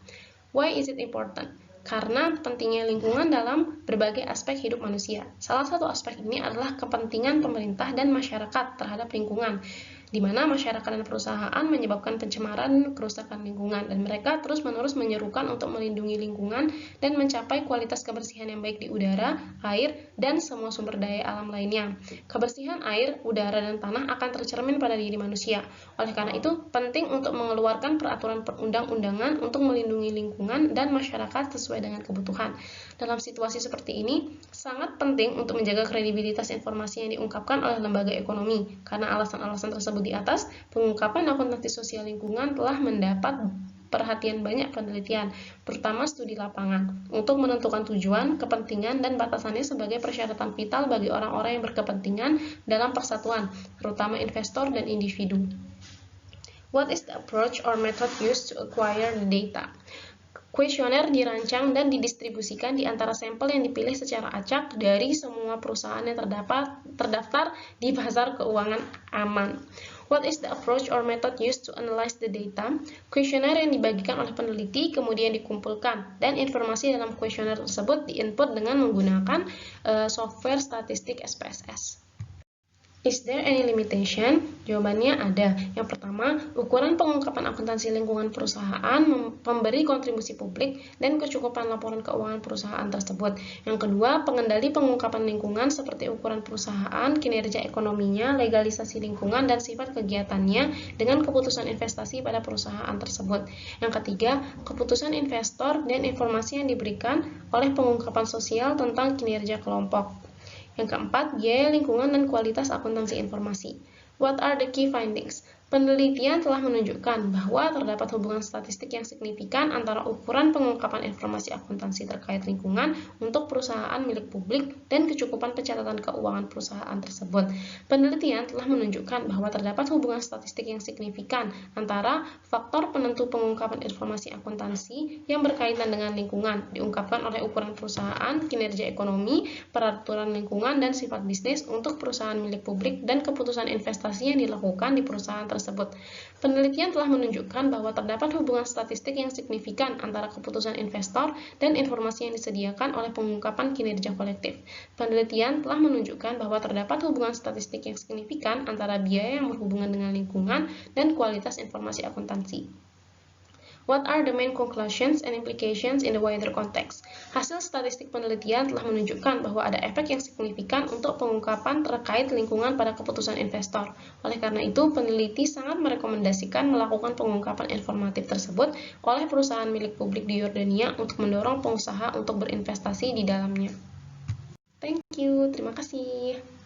Why is it important? Karena pentingnya lingkungan dalam berbagai aspek hidup manusia. Salah satu aspek ini adalah kepentingan pemerintah dan masyarakat terhadap lingkungan, di mana masyarakat dan perusahaan menyebabkan pencemaran, kerusakan lingkungan, dan mereka terus-menerus menyerukan untuk melindungi lingkungan dan mencapai kualitas kebersihan yang baik di udara, air, dan semua sumber daya alam lainnya. Kebersihan air, udara, dan tanah akan tercermin pada diri manusia. Oleh karena itu, penting untuk mengeluarkan peraturan perundang-undangan untuk melindungi lingkungan dan masyarakat sesuai dengan kebutuhan. Dalam situasi seperti ini, sangat penting untuk menjaga kredibilitas informasi yang diungkapkan oleh lembaga ekonomi, karena alasan-alasan tersebut di atas, pengungkapan akuntansi sosial lingkungan telah mendapat perhatian banyak penelitian, terutama studi lapangan, untuk menentukan tujuan, kepentingan, dan batasannya sebagai persyaratan vital bagi orang-orang yang berkepentingan dalam persatuan, terutama investor dan individu. What is the approach or method used to acquire the data? Kuesioner dirancang dan didistribusikan di antara sampel yang dipilih secara acak dari semua perusahaan yang terdaftar di pasar keuangan aman. What is the approach or method used to analyze the data? Kuesioner yang dibagikan oleh peneliti kemudian dikumpulkan, dan informasi dalam kuesioner tersebut diinput dengan menggunakan software statistik SPSS. Is there any limitation? Jawabannya ada. Yang pertama, ukuran pengungkapan akuntansi lingkungan perusahaan memberi kontribusi publik dan kecukupan laporan keuangan perusahaan tersebut. Yang kedua, pengendali pengungkapan lingkungan seperti ukuran perusahaan, kinerja ekonominya, legalisasi lingkungan, dan sifat kegiatannya dengan keputusan investasi pada perusahaan tersebut. Yang ketiga, keputusan investor dan informasi yang diberikan oleh pengungkapan sosial tentang kinerja kelompok. Yang keempat, biaya lingkungan dan kualitas akuntansi informasi. What are the key findings? Penelitian telah menunjukkan bahwa terdapat hubungan statistik yang signifikan antara ukuran pengungkapan informasi akuntansi terkait lingkungan untuk perusahaan milik publik dan kecukupan pencatatan keuangan perusahaan tersebut. Penelitian telah menunjukkan bahwa terdapat hubungan statistik yang signifikan antara faktor penentu pengungkapan informasi akuntansi yang berkaitan dengan lingkungan, diungkapkan oleh ukuran perusahaan, kinerja ekonomi, peraturan lingkungan, dan sifat bisnis untuk perusahaan milik publik dan keputusan investasi yang dilakukan di perusahaan tersebut. Penelitian telah menunjukkan bahwa terdapat hubungan statistik yang signifikan antara keputusan investor dan informasi yang disediakan oleh pengungkapan kinerja kolektif. Penelitian telah menunjukkan bahwa terdapat hubungan statistik yang signifikan antara biaya yang berhubungan dengan lingkungan dan kualitas informasi akuntansi. What are the main conclusions and implications in the wider context? Hasil statistik penelitian telah menunjukkan bahwa ada efek yang signifikan untuk pengungkapan terkait lingkungan pada keputusan investor. Oleh karena itu, peneliti sangat merekomendasikan melakukan pengungkapan informatif tersebut oleh perusahaan milik publik di Yordania untuk mendorong pengusaha untuk berinvestasi di dalamnya. Thank you, terima kasih.